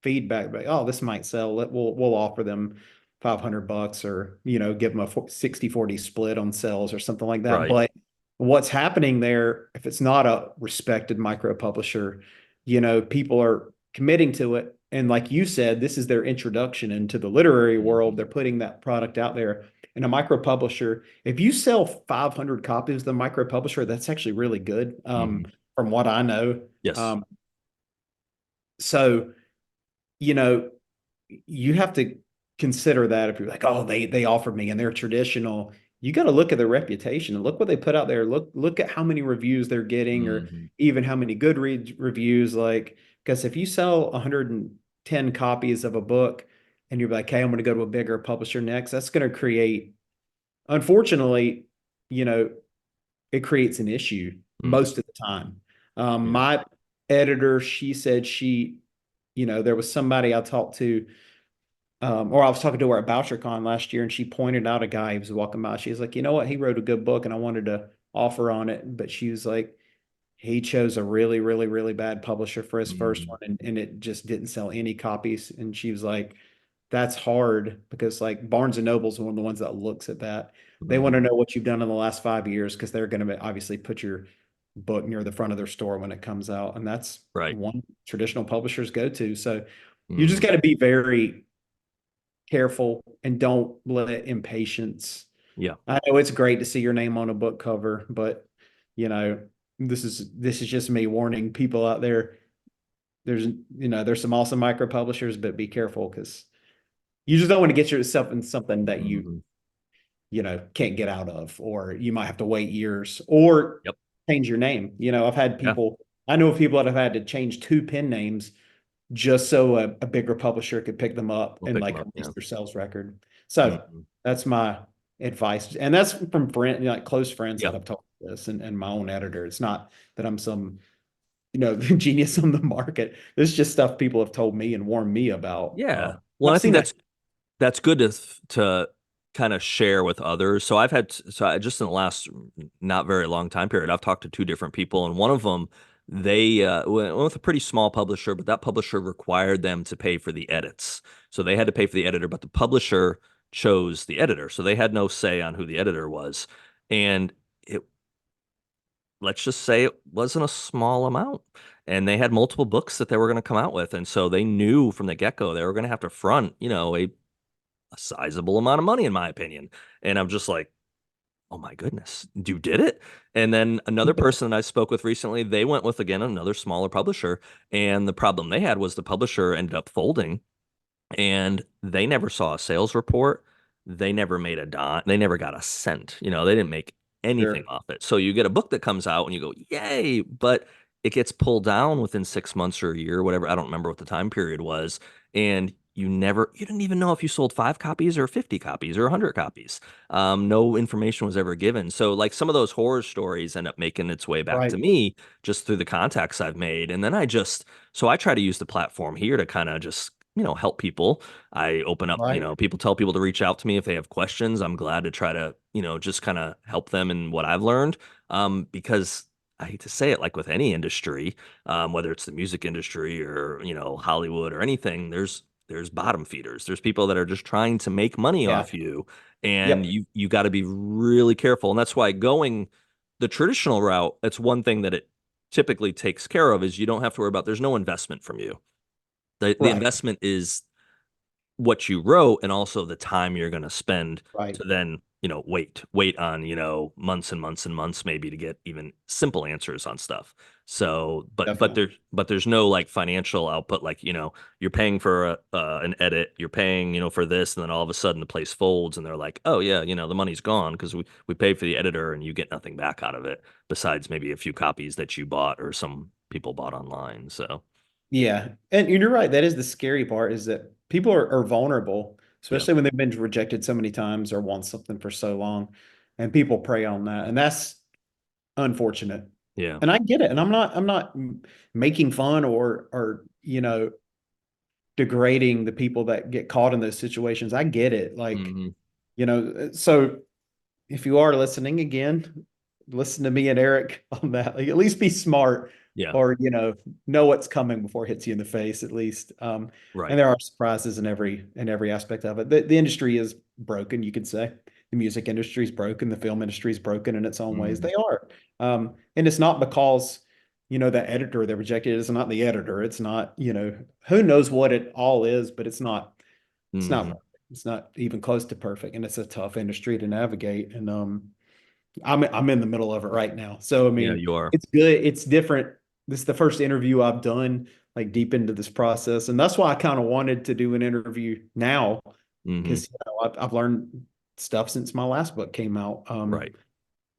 feedback, like, oh, this might sell. We'll offer them $500 or, give them a 60/40 split on sales or something like that.
Right.
But what's happening there, if it's not a respected micro publisher, people are committing to it. And like you said, this is their introduction into the literary world.
Mhm.
They're putting that product out there. And a micro publisher, if you sell 500 copies of the micro publisher, that's actually really good,
Mhm.
from what I know.
Yes.
Um, so, you know, you have to consider that if you're like, oh, they offered me and they're traditional. You got to look at their reputation and look what they put out there. Look at how many reviews they're getting, or
Mhm.
even how many good reviews. Like, because if you sell 110 copies of a book and you're like, hey, I'm going to go to a bigger publisher next, that's going to create, unfortunately, you know, it creates an issue
Mhm.
most of the time.
Yeah.
My editor, she said there was somebody I talked to, or I was talking to her at BoucherCon last year, and she pointed out a guy who was walking by. She was like, you know what? He wrote a good book, and I wanted to offer on it. But she was like, he chose a really, really, really bad publisher for his first
Mhm.
one, and it just didn't sell any copies. And she was like, that's hard because like Barnes and Noble's one of the ones that looks at that. They want to
Mhm.
know what you've done in the last 5 years because they're going to obviously put your book near the front of their store when it comes out. And that's
Right.
one traditional publishers go to. So you just
Mhm.
got to be very careful and don't let impatience.
Yeah.
I know it's great to see your name on a book cover, but you know, this is just me warning people out there. There's some awesome micro publishers, but be careful because you just don't want to get yourself in something that
Mhm.
can't get out of, or you might have to wait years or
Yep.
change your name.
Yeah.
I know of people that have had to change two pen names just so a bigger publisher could pick them up
We'll
and
pick them
like
up.
erase
Yeah.
their sales record. So
Mhm.
that's my advice, and that's from friend, like close friends
Yeah.
that I've told. this and my own editor. It's not that I'm some, genius on the market. This is just stuff people have told me and warned me about.
Yeah. Well,
I've
I think
seen that.
that's good to kind of share with others. So I just in the last not very long time period, I've talked to two different people, and one of them they went with a pretty small publisher, but that publisher required them to pay for the edits. So they had to pay for the editor, but the publisher chose the editor, so they had no say on who the editor was. And it let's just say it wasn't a small amount. And they had multiple books that they were going to come out with. And so they knew from the get-go they were going to have to front, a sizable amount of money, in my opinion. And I'm just like, oh my goodness, you did it. And then another person that I spoke with recently, they went with again another smaller publisher. And the problem they had was the publisher ended up folding and they never saw a sales report. They never made a dime. They never got a cent. They didn't make anything
Sure.
off it. So you get a book that comes out and you go, yay, but it gets pulled down within 6 months or a year, whatever. I don't remember what the time period was. And you didn't even know if you sold 5 copies or 50 copies or 100 copies. No information was ever given. So, like, some of those horror stories end up making its way back to
Right.
me just through the contacts I've made. And then so I try to use the platform here to kind of just help people. I open up,
Right.
people tell people to reach out to me if they have questions. I'm glad to try to, just kind of help them in what I've learned. Because I hate to say it, like with any industry, whether it's the music industry or, Hollywood or anything, there's bottom feeders. There's people that are just trying to make money
Yeah.
off you. And
Yep.
you got to be really careful. And that's why going the traditional route, that's one thing that it typically takes care of is you don't have to worry about there's no investment from you. The
Right.
investment is what you wrote and also the time you're going to spend
Right.
to then wait on months and months and months maybe to get even simple answers on stuff. So
Definitely.
there's no like financial output, like you're paying for an edit, you're paying for this, and then all of a sudden the place folds and they're like, oh yeah, the money's gone because we paid for the editor and you get nothing back out of it besides maybe a few copies that you bought or some people bought online. So
Yeah. And you're right. That is the scary part is that people are vulnerable,
yeah.
especially when they've been rejected so many times or want something for so long. And people prey on that. And that's unfortunate.
Yeah.
And I get it. And I'm not making fun or, degrading the people that get caught in those situations. I get it. Like,
Hmm.
so if you are listening again, listen to me and Eric on that. Like, at least be smart
Yeah.
or, know what's coming before it hits you in the face, at least. And
Right.
there are surprises in every aspect of it. The industry is broken, you could say. The music industry is broken. The film industry is broken in its own ways.
Hmm.
They are. And it's not because, the editor that rejected it is not the editor. It's not, who knows what it all is, but it's not
Hmm.
perfect. It's not even close to perfect. And it's a tough industry to navigate. And I'm in the middle of it right now. So I
Yeah,
mean,
you are.
it's good. It's different. This is the first interview I've done like deep into this process, and that's why I kind of wanted to do an interview now
Hmm.
because I've learned stuff since my last book came out.
Right.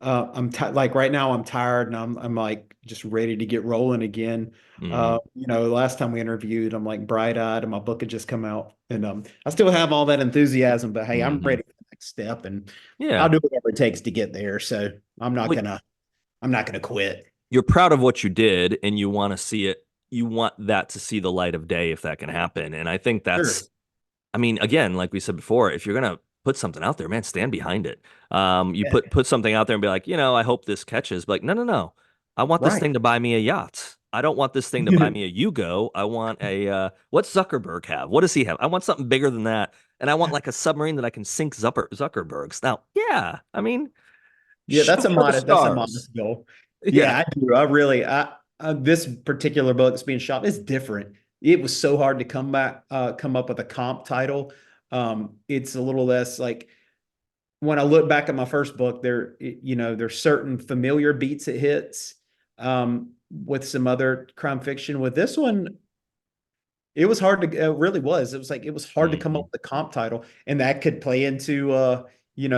Like right now I'm tired and I'm like just ready to get rolling again.
Hmm.
Last time we interviewed, I'm like bright-eyed and my book had just come out and I still have all that enthusiasm, but hey, I'm
Hmm.
ready for the next step and I'll
Yeah.
do whatever it takes to get there. So I'm not
Well,
gonna I'm not gonna quit.
you're proud of what you did and you want to see it. You want that to see the light of day if that can happen. And I think
Sure.
I mean, again, like we said before, if you're gonna put something out there, man, stand behind it. You
Yeah.
put something out there and be like, I hope this catches. But like, no, no, no. I want this
Right.
thing to buy me a yacht. I don't want this thing to buy me a Yugo. I want what's Zuckerberg have? What does he have? I want something bigger than that. And I want like a submarine that I can sink Zuckerberg's. Now, yeah, I mean,
Yeah,
shoot for the
that's a
stars.
modest goal.
Yeah.
Yeah, I do. This particular book that's being shot is different. It was so hard to come up with a comp title. It's a little less like when I look back at my first book, there's certain familiar beats it hits, with some other crime fiction. With this one, it was hard to, it really was. It was like, it was hard to come
Hmm.
up with a comp title. And that could play into,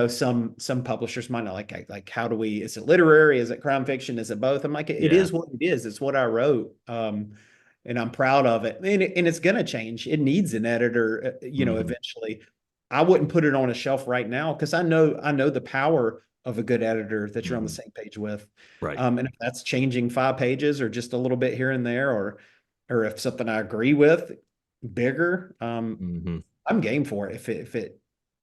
some publishers might not like, how do we, is it literary? Is it crime fiction? Is it both? I'm like, it
Yeah.
is what it is. It's what I wrote. And I'm proud of it. And it's going to change. It needs an editor,
Hmm.
eventually. I wouldn't put it on a shelf right now because I know the power of a good editor that you're on the
Hmm.
same page with.
Right.
And if that's changing 5 pages or just a little bit here and there, or if something I agree with bigger,
Hmm.
I'm game for it if it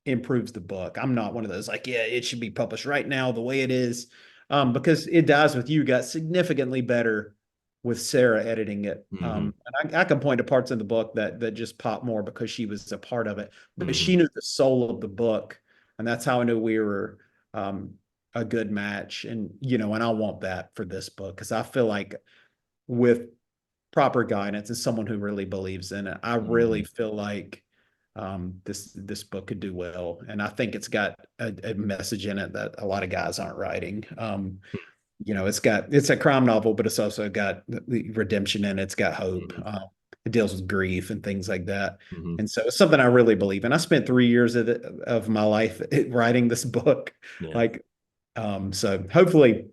improves the book. I'm not one of those like, yeah, it should be published right now the way it is. Because It Dies with You got significantly better with Sarah editing it.
Hmm.
And I can point to parts in the book that just pop more because she was a part of it. But
Hmm.
she knew the soul of the book, and that's how I knew we were um, a good match. And I want that for this book because I feel like with proper guidance and someone who really believes in it, I really
Hmm.
feel like this book could do well, and I think it's got a message in it that a lot of guys aren't writing. It's a crime novel, but it's also got the redemption in it. It's got hope.
Hmm.
It deals with grief and things like that.
Hmm.
And so it's something I really believe in. I spent 3 years of my life writing this book.
Yeah.
Like, so hopefully,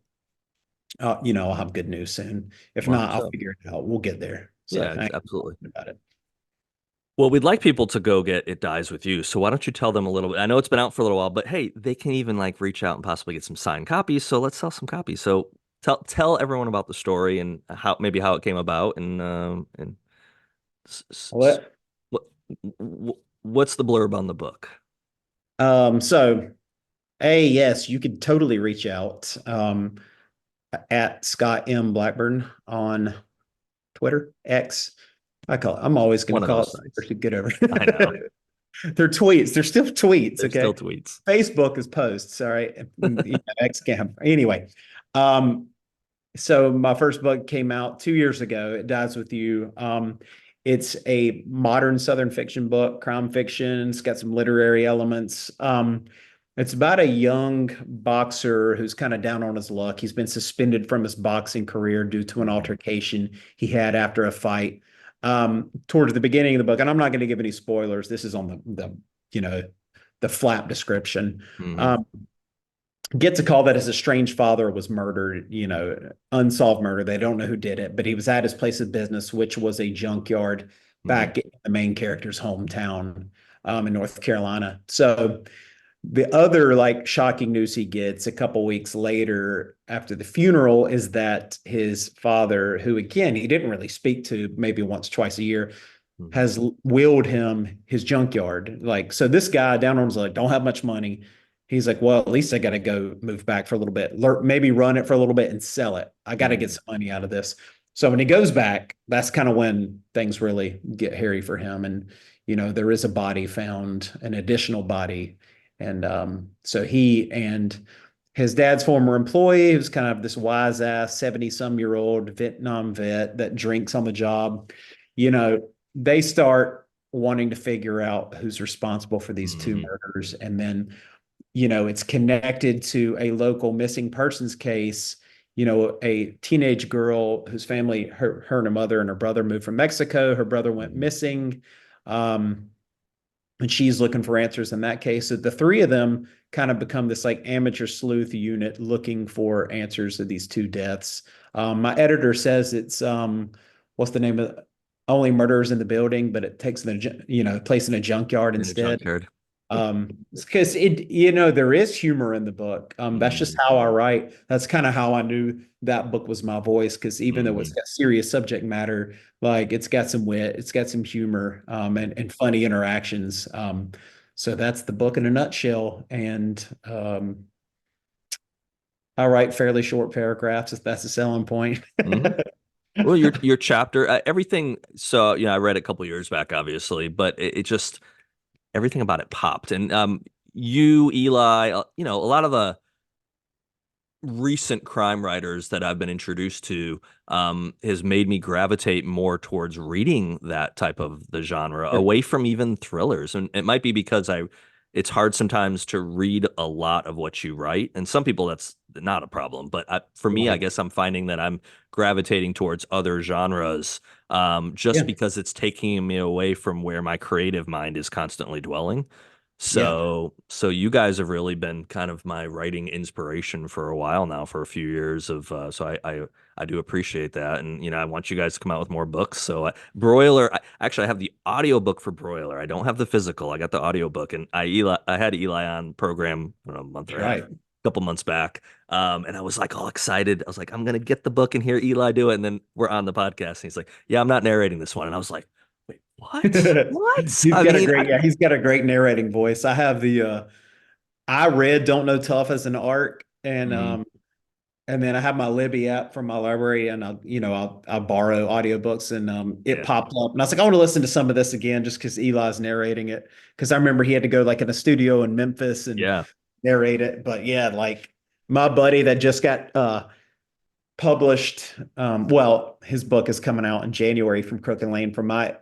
I'll have good news soon. If
Well, I
not,
hope
I'll
so.
figure it out. We'll get there. So
Yeah,
I ain't
absolutely.
about it.
Well, we'd like people to go get It Dies with You. So why don't you tell them a little bit? I know it's been out for a little while, but hey, they can even like reach out and possibly get some signed copies. So let's sell some copies. So tell everyone about the story and how it came about and
What?
what what's the blurb on the book?
So, yes, you could totally reach out at Scott M. Blackburn on Twitter, X. I'm always going
One
to
of
call
those
it
sites.
Twitter to get over.
I know.
They're tweets. They're still tweets.
There's still
Okay.
tweets.
Facebook is posts. All right. X cam. Anyway. Um, so my first book came out 2 years ago. It Dies with You. It's a modern Southern fiction book, crime fiction. It's got some literary elements. It's about a young boxer who's kind of down on his luck. He's been suspended from his boxing career due to an
Hmm.
altercation he had after a fight. Towards the beginning of the book, and I'm not going to give any spoilers. This is on the flap description.
Hmm.
Um, Gets a call that his estranged father was murdered, unsolved murder. They don't know who did it, but he was at his place of business, which was a junkyard
Hmm.
back in the main character's hometown in North Carolina. So the other like shocking news he gets a couple weeks later after the funeral is that his father, who again he didn't really speak to, maybe once, twice a year,
Hmm.
has willed him his junkyard. Like, so this guy down on his like, don't have much money. He's like, well, at least I got to go move back for a little bit, maybe run it for a little bit and sell it. I got to get
Hmm.
some money out of this. So when he goes back, that's kind of when things really get hairy for him. And, there is a body found, an additional body. And so he and his dad's former employee, who's kind of this wise ass 70-some-year-old Vietnam vet that drinks on the job, you know, they start wanting to figure out who's responsible for these two
Hmm.
murders. And then, it's connected to a local missing persons case. A teenage girl whose family, her and her mother and her brother moved from Mexico. Her brother went
Hmm.
missing. Um, and she's looking for answers in that case. So the three of them kind of become this like amateur sleuth unit looking for answers to these two deaths. My editor says it's what's the name of it? Only Murderers in the Building, but it takes place in a junkyard
In a
instead.
junkyard.
Because there is humor in the book. That's just
Hmm.
how I write. That's kind of how I knew that book was my voice. Because even though it's
Hmm.
got serious subject matter, like it's got some wit, it's got some humor, and funny interactions. So that's the book in a nutshell. And I write fairly short paragraphs. If that's a selling point.
Hmm. Well, your chapter, everything. So, I read it a couple years back, obviously, but it just everything about it popped. And you, Eli, a lot of the recent crime writers that I've been introduced to has made me gravitate more towards reading that type of the genre
Sure.
away from even thrillers. And it might be because it's hard sometimes to read a lot of what you write. And some people that's not a problem. But for me, I
Right.
guess I'm finding that I'm gravitating towards other genres just
Yeah.
because it's taking me away from where my creative mind is constantly dwelling.
Yeah.
So you guys have really been kind of my writing inspiration for a while now, for a few years of I do appreciate that, and I want you guys to come out with more books. So Broiler, actually I have the audiobook for Broiler. I don't have the physical. I got the audiobook, and I had Eli on program, I don't know, a month and
That's
a half
right.
couple months back. And I was like all excited. I was like, I'm gonna get the book and hear Eli do it. And then we're on the podcast, and he's like, "Yeah, I'm not narrating this one." And I was like, "Wait, what? What?"
He's
I
got a
mean,
great, yeah, he's got a great narrating voice. I have I read Don't Know Tough as an arc,
mhm,
and then I have my Libby app from my library, and I'll borrow audiobooks, and it
yeah,
popped up, and I was like, I want to listen to some of this again just because Eli's narrating it, because I remember he had to go like in a studio in Memphis and
yeah,
narrate it. But yeah, like my buddy that just got published. Well, his book is coming out in January from Crooked Lane from my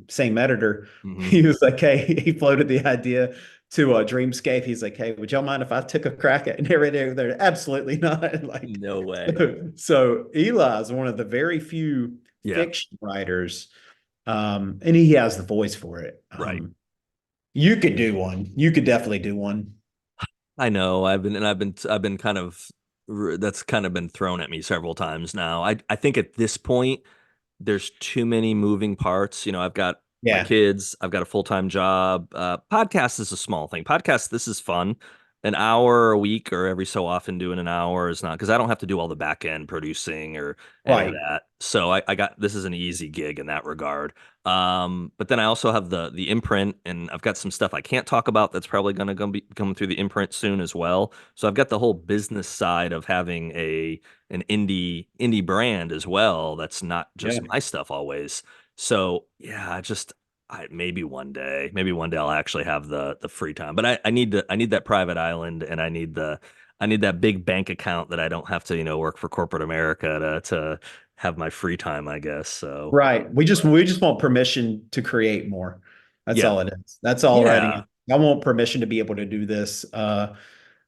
same editor.
mhm.
He was like, hey, he floated the idea to Dreamscape. He's like, hey, would y'all mind if I took a crack at narrating there? Absolutely not. Like,
No way.
so Eli is one of the very few
Yeah,
fiction writers, and he has the voice for it.
right.
You could do one. You could definitely do one.
I know. I've been kind of that's kind of been thrown at me several times now. I think at this point there's too many moving parts. You know, I've got my
Yeah.
kids, I've got a full-time job. Podcast is a small thing. Podcast, this is fun. An hour a week or every so often doing an hour is not because I don't have to do all the back end producing or any of
Right.
that. So I got this is an easy gig in that regard. But then I also have the imprint, and I've got some stuff I can't talk about that's probably gonna be coming through the imprint soon as well. So I've got the whole business side of having a an indie brand as well. That's not
Yeah.
just my stuff always. So yeah, maybe one day I'll actually have the free time. But I need that private island, and I need that big bank account that I don't have to, work for corporate America to have my free time, I guess. So
Right. We just want permission to create more. That's
yeah,
all it is. That's all writing is.
yeah,
I want permission to be able to do this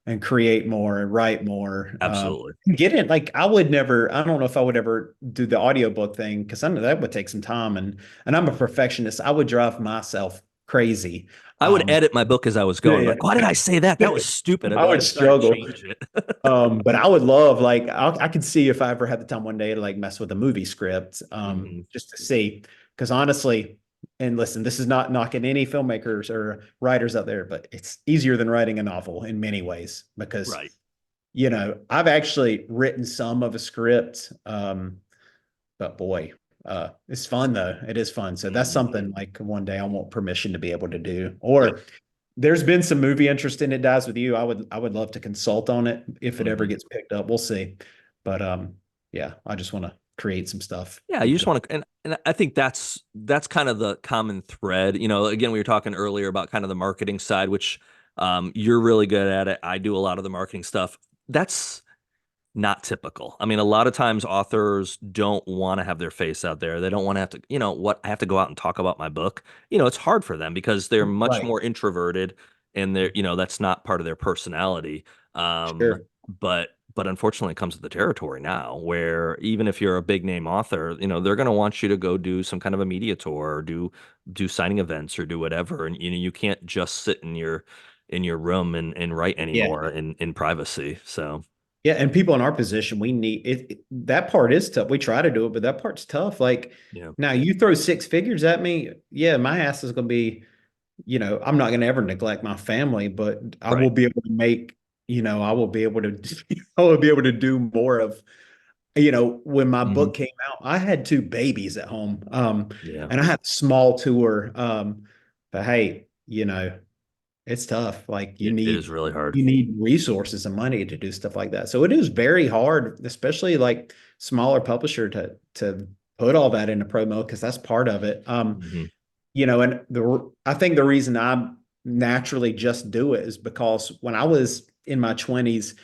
and create more and write more.
absolutely.
Get it. Like I don't know if I would ever do the audiobook thing because I know that would take some time and I'm a perfectionist. I would drive myself crazy.
I would
Um
edit my book as I was going.
yeah,
Like, why did I say that?
yeah.
That was stupid. I'd
I
be
would
like trying to
struggle.
change it.
But I would love like I could see if I ever had the time one day to like mess with a movie script,
Hmm.
just to see. Because honestly, and listen, this is not knocking any filmmakers or writers out there, but it's easier than writing a novel in many ways because
Right.
I've actually written some of a script, but boy, it's fun though. It is fun. So that's
Hmm.
something like one day I want permission to be able to do.
Yep.
Or there's been some movie interest in It Dies With You. I would love to consult on it if it ever
Hmm.
gets picked up. We'll see. But yeah, I just want to create some stuff
Yeah,
and
you
put
just
it.
want to, and I think that's kind of the common thread. Again, we were talking earlier about kind of the marketing side, which you're really good at it. I do a lot of the marketing stuff. That's not typical. I mean, a lot of times authors don't want to have their face out there. They don't want to have to, what I have to go out and talk about my book. It's hard for them because they're much
Right.
more introverted and that's not part of their personality. Um,
Sure.
but unfortunately it comes with the territory now where even if you're a big name author, they're going to want you to go do some kind of a media tour or do signing events or do whatever. And you can't just sit in your room and write
Yeah.
anymore in privacy. So
Yeah. And people in our position, we need that part is tough. We try to do it, but that part's tough. Like
yeah.
now you throw six figures at me. Yeah, my ass is going to be, I'm not going to ever neglect my family, but I will
Right.
be able to make, I will be able to, I will be able to do more of, when my
Hmm.
book came out, I had two babies at home.
Yeah.
And I had a small tour. But hey, it's tough. Like
It is really hard.
you need resources and money to do stuff like that. So it is very hard, especially like smaller publisher to put all that into promo because that's part of it.
Hmm.
And I think the reason I naturally just do it is because when I was in my 20s,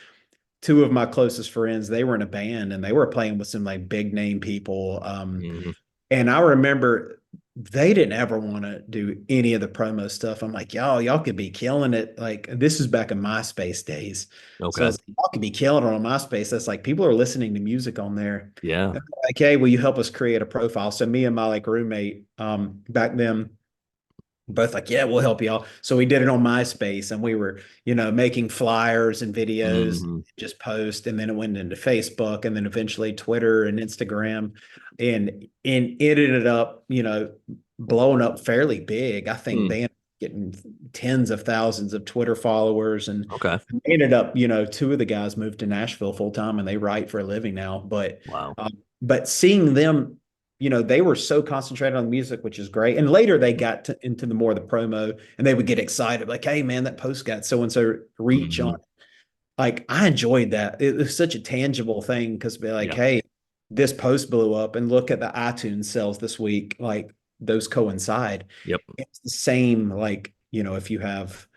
two of my closest friends, they were in a band and they were playing with some like big name people.
Hmm.
And I remember they didn't ever want to do any of the promo stuff. I'm like, y'all could be killing it. Like this is back in MySpace days. So I
Okay.
was like, y'all could be killing it on MySpace. That's like people are listening to music on there.
Yeah.
And they're like, hey, will you help us create a profile? So me and my like roommate back then both like, yeah, we'll help y'all. So we did it on MySpace and we were, making flyers and videos,
Hmm.
just post, and then it went into Facebook and then eventually Twitter and Instagram. And it ended up, blowing up fairly big. I think
Mm.
then getting tens of thousands of Twitter followers, and
Okay.
they ended up, two of the guys moved to Nashville full time and they write for a living now.
Wow.
But seeing them, they were so concentrated on music, which is great. And later they got into the more of the promo, and they would get excited, like, "Hey, man, that post got so and so reach on."
Hmm.
Like, I enjoyed that. It was such a tangible thing because be like,
Yeah.
"Hey, this post blew up, and look at the iTunes sales this week." Like, those coincide.
Yep.
It's the same, like, if you have,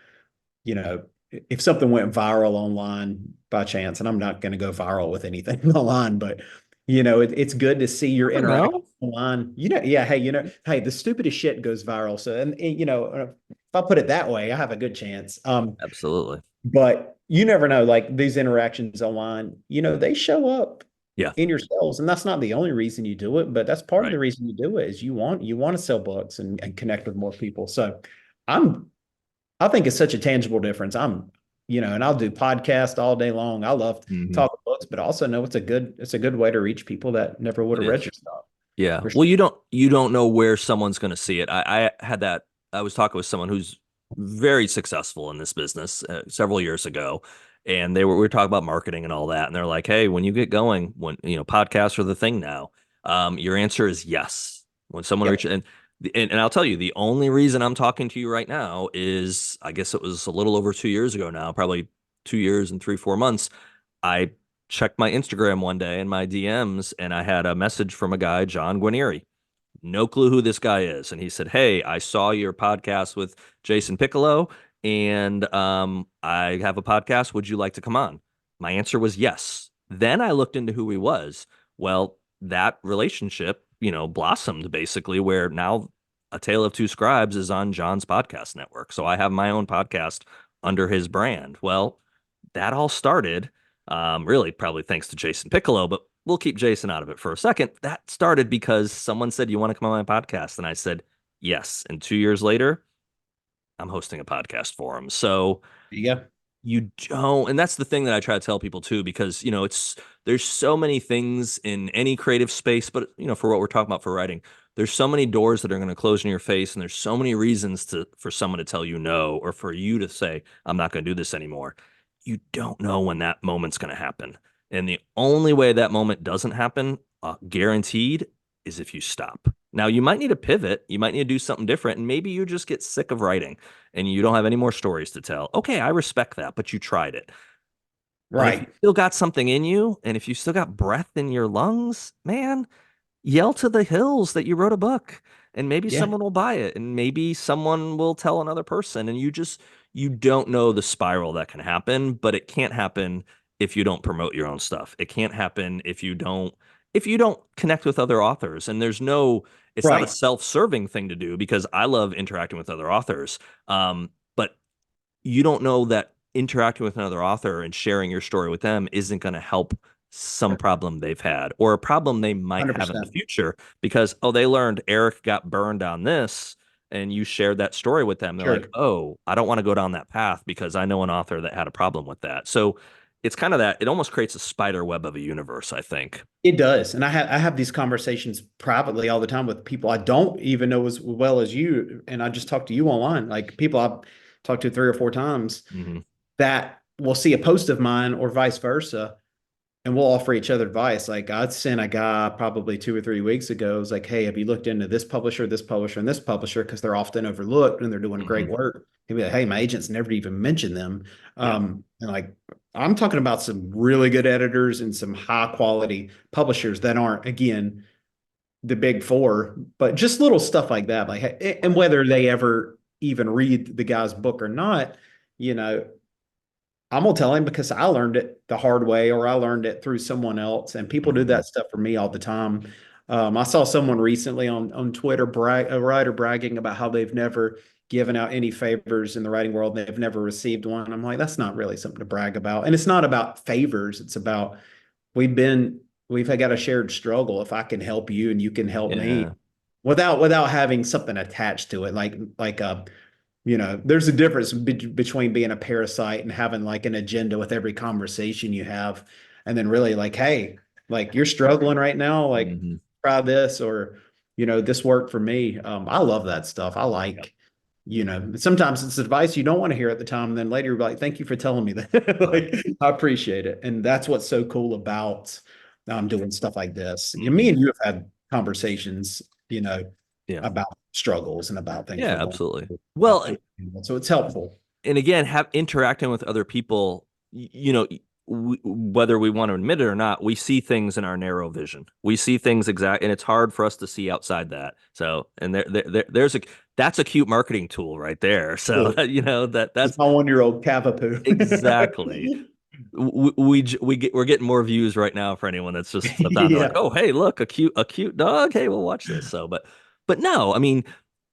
you know, if something went viral online by chance, and I'm not going to go viral with anything online, but it's good to see your
Never
interaction
know.
online. Yeah, hey, hey, the stupidest shit goes viral. So, and if I put it that way, I have a good chance.
Absolutely.
But you never know, like these interactions online, they show up
Yeah.
in your sales, and that's not the only reason you do it, but that's part of
Right.
the reason you do it is you want to sell books and connect with more people. So I'm I think it's such a tangible difference. And I'll do podcasts all day long. I love
Hmm.
talking books, but I also know it's a good way to reach people that never would
It
have read
is.
your stuff.
Yeah.
For
Well,
sure.
you don't know where someone's going to see it. I had that. I was talking with someone who's very successful in this business several years ago, and we were talking about marketing and all that, and they're like, "Hey, when you get going, when podcasts are the thing now, your answer is yes. When someone
Yep.
reaches and I'll tell you, the only reason I'm talking to you right now is I guess it was a little over 2 years ago now, probably 2 years and 3, 4 months. I checked my Instagram one day in my DMs and I had a message from a guy, John Guarnieri. No clue who this guy is. And he said, "Hey, I saw your podcast with Jason Piccolo and I have a podcast. Would you like to come on?" My answer was yes. Then I looked into who he was. Well, that relationship, blossomed basically where now A Tale of Two Scribes is on John's podcast network. So I have my own podcast under his brand. Well, that all started really probably thanks to Jason Piccolo, but we'll keep Jason out of it for a second. That started because someone said, "You want to come on my podcast?" And I said, "Yes." And 2 years later, I'm hosting a podcast for him. So
Yeah.
you don't, and that's the thing that I try to tell people too, because there's so many things in any creative space, but for what we're talking about for writing, there's so many doors that are going to close in your face, and there's so many reasons for someone to tell you no, or for you to say, "I'm not going to do this anymore." You don't know when that moment's going to happen. And the only way that moment doesn't happen, guaranteed, is if you stop. Now, you might need to pivot, you might need to do something different, and maybe you just get sick of writing and you don't have any more stories to tell. Okay, I respect that, but you tried it. But if you
Right.
still got something in you and if you still got breath in your lungs, man, yell to the hills that you wrote a book and maybe
Yeah.
someone will buy it and maybe someone will tell another person and you don't know the spiral that can happen, but it can't happen if you don't promote your own stuff. It can't happen if you don't connect with other authors. And it's not a
Right.
self-serving thing to do because I love interacting with other authors. But you don't know that interacting with another author and sharing your story with them isn't going to help some problem they've had or a problem they might have in the
100%.
future because, oh, they learned Eric got burned on this and you shared that story with them. They're like,
Sure.
"Oh, I don't want to go down that path because I know an author that had a problem with that." So it's kind of that, it almost creates a spider web of a universe, I think.
It does. And I have these conversations privately all the time with people I don't even know as well as you. And I just talk to you online, like people I've talked to 3 or 4 times
Hmm.
that will see a post of mine or vice versa, and we'll offer each other advice. Like, I'd sent a guy probably 2 or 3 weeks ago. It was like, "Hey, have you looked into this publisher, and this publisher? Because they're often overlooked and they're doing great
Hmm.
work." He'd be like, "Hey, my agent's never even mentioned them."
Yeah.
And like, I'm talking about some really good editors and some high quality publishers that aren't, again, the big four, but just little stuff like that. Like, hey, and whether they ever even read the guy's book or not, you know, I'm gonna tell him because I learned it the hard way or I learned it through someone else. And people do
Hmm.
that stuff for me all the time. I saw someone recently on Twitter, a writer bragging about how they've never given out any favors in the writing world. They've never received one. I'm like, that's not really something to brag about. And it's not about favors. It's about we've got a shared struggle. If I can help you and you can help me
Yeah.
without having something attached to it, there's a difference between being a parasite and having like an agenda with every conversation you have, and then really like, hey, like you're struggling right now, like
Hmm.
try this or this worked for me. I love that stuff. I
Yeah.
like. sometimes it's advice you don't want to hear at the time. And then later you're like, thank you for telling me that.
Right.
Like, I appreciate it. And that's what's so cool about doing stuff like this. Me
Hmm.
and you have had conversations,
Yeah.
about struggles and about things we're
Yeah,
going
absolutely.
through.
Well,
So it's helpful.
and again, have interacting with other people, whether we want to admit it or not, we see things in our narrow vision. We see things exact, and it's hard for us to see outside that. So, and there's a that's a cute marketing tool right there. So,
Look, it's
that's
my 1-year-old Cavapoo.
exactly. We're getting more views right now for anyone that's just flipped on. They're like,
Yeah.
oh, hey, look, a cute dog. Hey, we'll watch this. So, but no, I mean,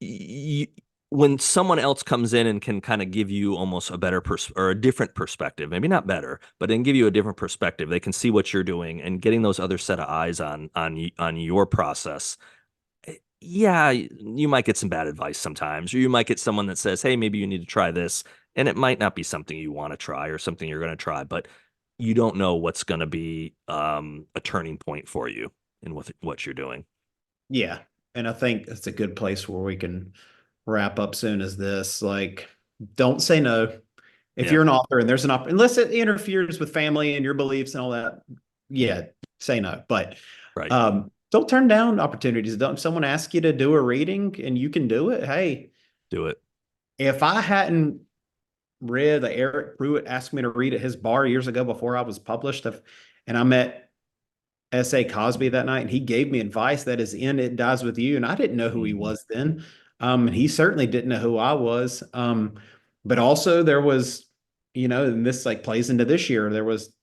y when someone else comes in and can kind of give you almost a better or a different perspective, maybe not better, but then give you a different perspective, they can see what you're doing and getting those other set of eyes on your process. Yeah, you might get some bad advice sometimes, or you might get someone that says, "Hey, maybe you need to try this," and it might not be something you want to try or something you're going to try, but you don't know what's going to be a turning point for you in what you're doing.
Yeah. And I think it's a good place where we can wrap up soon as this. Like, don't say no. If
Yeah,
you're an author and there's an unless it interferes with family and your beliefs and all that, yeah, say no. But
right.
don't turn down opportunities. Don't if someone ask you to do a reading and you can do it. Hey,
Do it.
if I hadn't read the Eric Pruitt asked me to read at his bar years ago before I was published, and I met S.A. Cosby that night, and he gave me advice that is in It Dies With You. And I didn't know who he
Mhm.
was then. And he certainly didn't know who I was. But also there was, and this like plays into this year, there was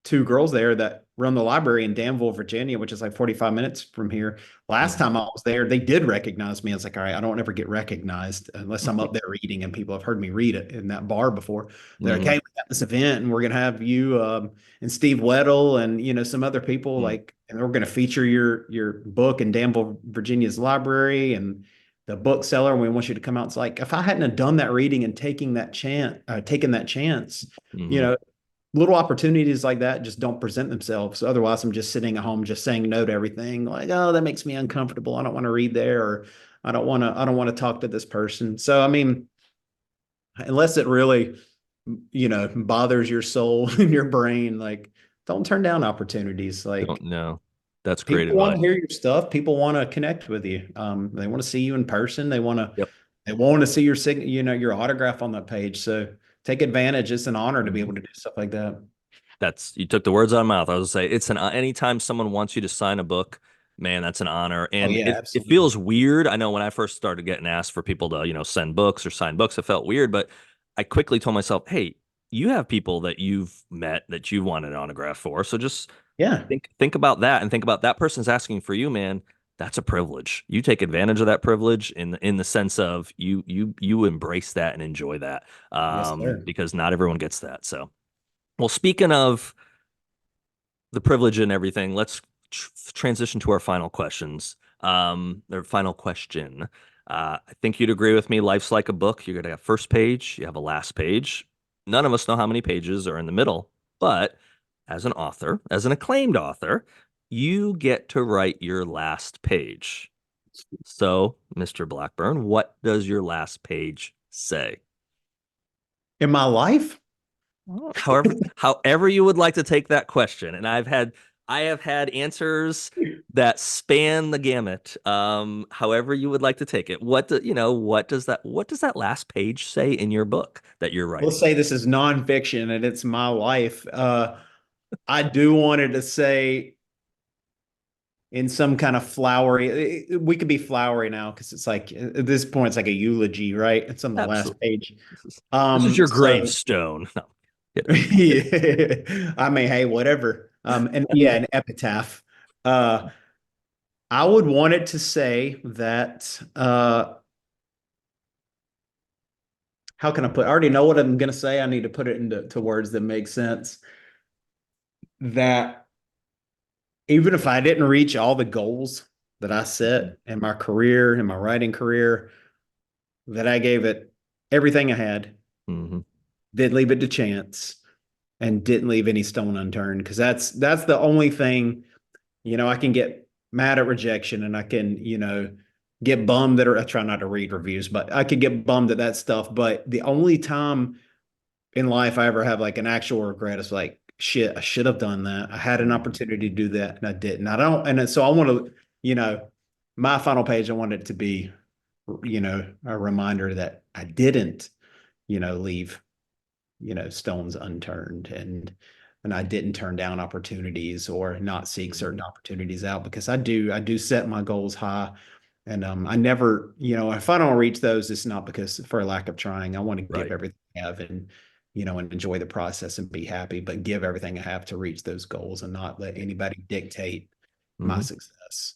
two girls there that run the library in Danville, Virginia, which is like 45 minutes from here. Last
Mhm.
time I was there, they did recognize me. I was like, all right, I don't ever get recognized unless I'm up there reading and people have heard me read it in that bar before. They're like, hey,
Mhm.
we got this event and we're gonna have you and Steve Weddle and some other people
Mhm.
like, and we're gonna feature your book in Danville, Virginia's library and the bookseller. And we want you to come out. It's like if I hadn't have done that reading and taken that chance, you
Mhm.
know, little opportunities like that just don't present themselves. Otherwise, I'm just sitting at home, just saying no to everything. Like, oh, that makes me uncomfortable. I don't want to read there, or I don't want to talk to this person. So, I mean, unless it really, bothers your soul and your brain, like, don't turn down opportunities.
Don't
Like,
know. That's great
people want
advice.
to hear your stuff. People want to connect with you. They want to see you in person.
Yep.
They want to see your autograph on that page. So take advantage. It's an honor to be
Mhm.
able to do stuff like that.
That's you took the words out of my mouth. I was gonna say it's an anytime someone wants you to sign a book, man, that's an honor.
Oh
And
yeah,
it
absolutely.
feels weird. I know when I first started getting asked for people to, send books or sign books, it felt weird, but I quickly told myself, hey, you have people that you've met that you want an autograph for. So just
Yeah.
think about that and think about that person's asking for you, man. That's a privilege. You take advantage of that privilege in the sense of you embrace that and enjoy that.
Yes, sir.
Because not everyone gets that. So well, speaking of the privilege and everything, let's transition to our final questions. Their final question. I think you'd agree with me. Life's like a book. You're gonna have first page, you have a last page. None of us know how many pages are in the middle, but as an author, as an acclaimed author, you get to write your last page. So, Mr. Blackburn, what does your last page say?
In my life,
However you would like to take that question, and I have had answers that span the gamut. However you would like to take it. What does that last page say in your book that you're
let's
writing?
say this is nonfiction and it's my life. I do want it to say in some kind of flowery, we could be flowery now because it's like at this point, it's like a eulogy, right? It's on the last
Absolutely.
page.
This is your
So
gravestone. No, kidding.
yeah, I mean, hey, whatever. And yeah, an epitaph. Uh, I would want it to say that, how can I put, I already know what I'm going to say. I need to put it into words that make sense. That even if I didn't reach all the goals that I
Mhm.
set in my career, in my writing career, that I gave it everything I had,
Mhm.
didn't leave it to chance, and didn't leave any stone unturned. Because that's the only thing, I can get mad at rejection, and I can, get bummed that, or I try not to read reviews, but I could get bummed at that stuff. But the only time in life I ever have like an actual regret is like, shit, I should have done that. I had an
Mhm.
opportunity to do that and I didn't. I don't, and so I want to, my final page, I want it to be, a reminder that I didn't, leave, stones unturned and I didn't turn down opportunities or not seek certain
Mhm.
opportunities out because I do set my goals high. And I never, if I don't reach those, it's not because for a lack of trying. I want to give
Right.
everything I have and enjoy the process and be happy, but give everything I have to reach those goals and not let anybody dictate my
Mhm.
success.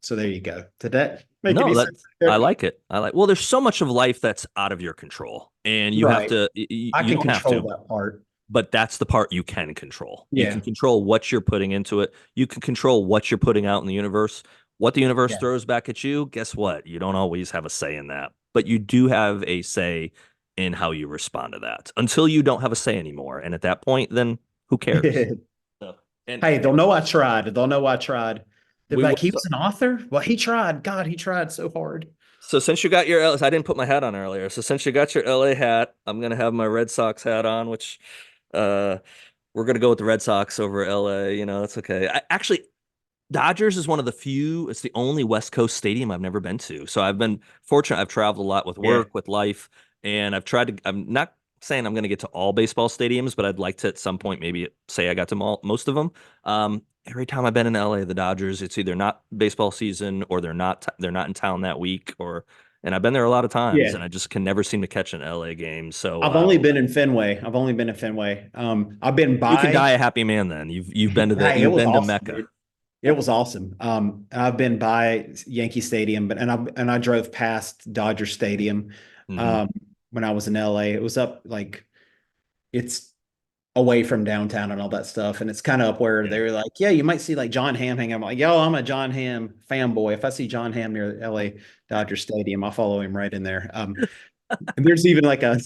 So there you go. Did that make
No,
any
that
sense
I
there?
like it. Well, there's so much of life that's out of your control, and you have
Right.
to,
I
you
can
don't have
control
to,
that part.
but that's the part you can control. You can
Yeah.
control what you're putting into it. You can control what you're putting out in the universe. What the universe
Yeah.
throws back at you, guess what? You don't always have a say in that, but you do have a say in how you respond to that until you don't have a say anymore. And at that point, then who cares? So, and
Hey, they'll know I tried. They'll know I tried. They're
we
like,
will.
he was an author? Well, he tried. God, he tried so hard.
So since you got your I didn't put my hat on earlier. So since you got your LA hat, I'm gonna have my Red Sox hat on, which uh we're gonna go with the Red Sox over LA. That's okay. Actually, Dodgers is one of the few, it's the only West Coast stadium I've never been to. So I've been fortunate. I've traveled a lot with
Yeah.
work, with life, and I've tried to, I'm not saying I'm going to get to all baseball stadiums, but I'd like to at some point maybe say I got to most of them. Every time I've been in LA, the Dodgers, it's either not baseball season or they're not in town that week and I've been there a lot of times and
Yeah.
I just can never seem to catch an LA game. So
I've only been in Fenway. I've only been in Fenway. I've been
you can
by.
die a happy man then.
Hey, it
You've
was
been to
awesome,
Mecca.
dude. It was awesome. I've been by Yankee Stadium, but and I drove past Dodger Stadium
Hmm.
um, when I was in LA. It was up like it's away from downtown and all that stuff. And it's kind of up where
Yeah.
they were like, yeah, you might see like John Hamm hanging. I'm like, yo, I'm a John Hamm fanboy. If I see John Hamm near LA Dodger Stadium, I'll follow him right in there. And there's even like a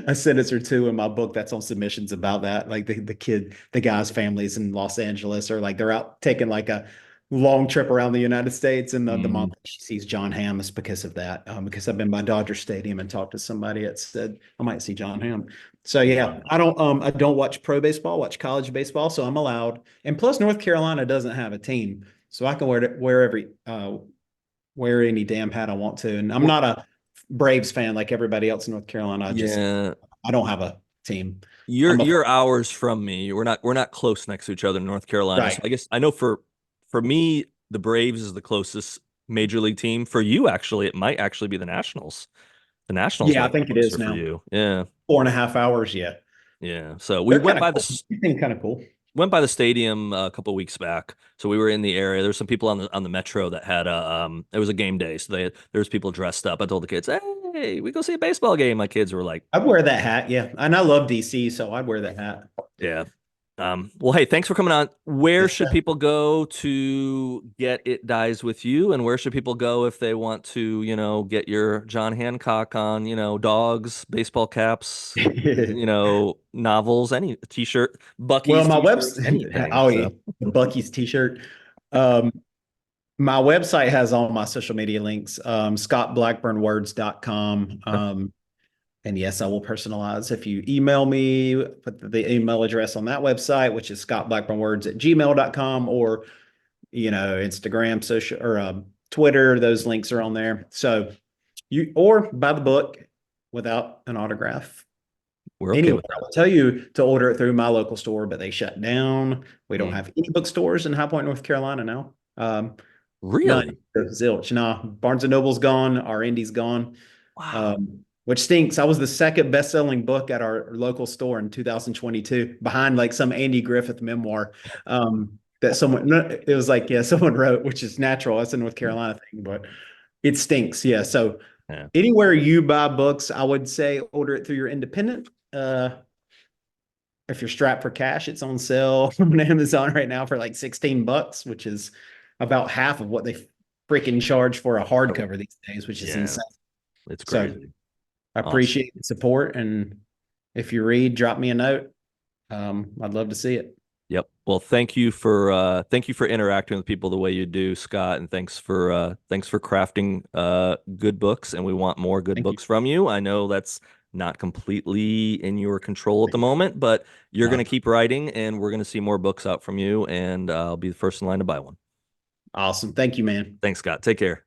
a sentence or two in my book that's on submissions about that. Like the guy's families in Los Angeles are like they're out taking like a long trip around the United States, and the mom
Mm.
she sees John Hamm is because of that. Because I've been by Dodger Stadium and talked to somebody that said I might see John Hamm. So yeah, I don't watch pro baseball, watch college baseball, so I'm allowed. And plus, North Carolina doesn't have a team, so I can wear any damn hat I want to. And I'm
We're,
not a Braves fan like everybody else in North Carolina.
yeah,
I don't have a team.
you're
I'm a
you're hours from me. We're not close next to each other in North Carolina. So
right.
I guess I know for me, the Braves is the closest major league team. For you, actually, it might actually be the Nationals. The Nationals
Yeah, I
might be
think it is
closer for
now.
you. Yeah.
4.5 hours. Yeah,
Yeah. So we
they're
went
kind of
by
cool.
this
They seem kind of cool.
went by the stadium a couple weeks back. So we were in the area. There's some people on the metro that had it was a game day. So there was people dressed up. I told the kids, "Hey, we go see a baseball game." My kids were like,
I'd wear that hat. Yeah, and I love DC, so I'd wear that hat.
yeah. Well, hey, thanks for coming on. Where
Yes,
should
sir.
people go to get It Dies with You? And where should people go if they want to, get your John Hancock on, dogs, baseball caps, novels, any t-shirt,
Well,
Bucky's
my
t-shirt,
website,
anything.
oh yeah,
So,
the Bucky's t-shirt. Um, my website has all my social media links. Scottblackburnwords.com.
okay.
And yes, I will personalize. If you email me, put the email address on that website, which is scottblackburnwords@gmail.com, or Instagram, social or Twitter. Those links are on there. So or buy the book without an autograph
We're okay
anywhere.
with
I
that.
will tell you to order it through my local store, but they shut down. We don't
Mm.
have any bookstores in High Point, North Carolina now. None.
Really?
Zilch. Nah, Barnes and Noble's gone. Our Indy's gone.
Wow.
Which stinks. I was the second best-selling book at our local store in 2022, behind like some Andy Griffith memoir that someone. No, it was like yeah, someone wrote, which is natural. That's a North Carolina thing, but it stinks. Yeah. So
Yeah.
anywhere you buy books, I would say order it through your independent. If you're strapped for cash, it's on sale on Amazon right now for like $16, which is about half of what they freaking charge for a hardcover these days, which is
Yeah.
insane.
It's
So
crazy.
I
Awesome.
appreciate the support. And if you read, drop me a note. I'd love to see it.
Yep. Well, thank you for interacting with people the way you do, Scott, and thanks for crafting good books, and we want more good
Thank you.
books from you. I know that's not completely in your control at the moment, but you're going
No.
to keep writing, and we're going to see more books out from you, and I'll be the first in line to buy one.
Awesome. Thank you, man.
Thanks, Scott. Take care.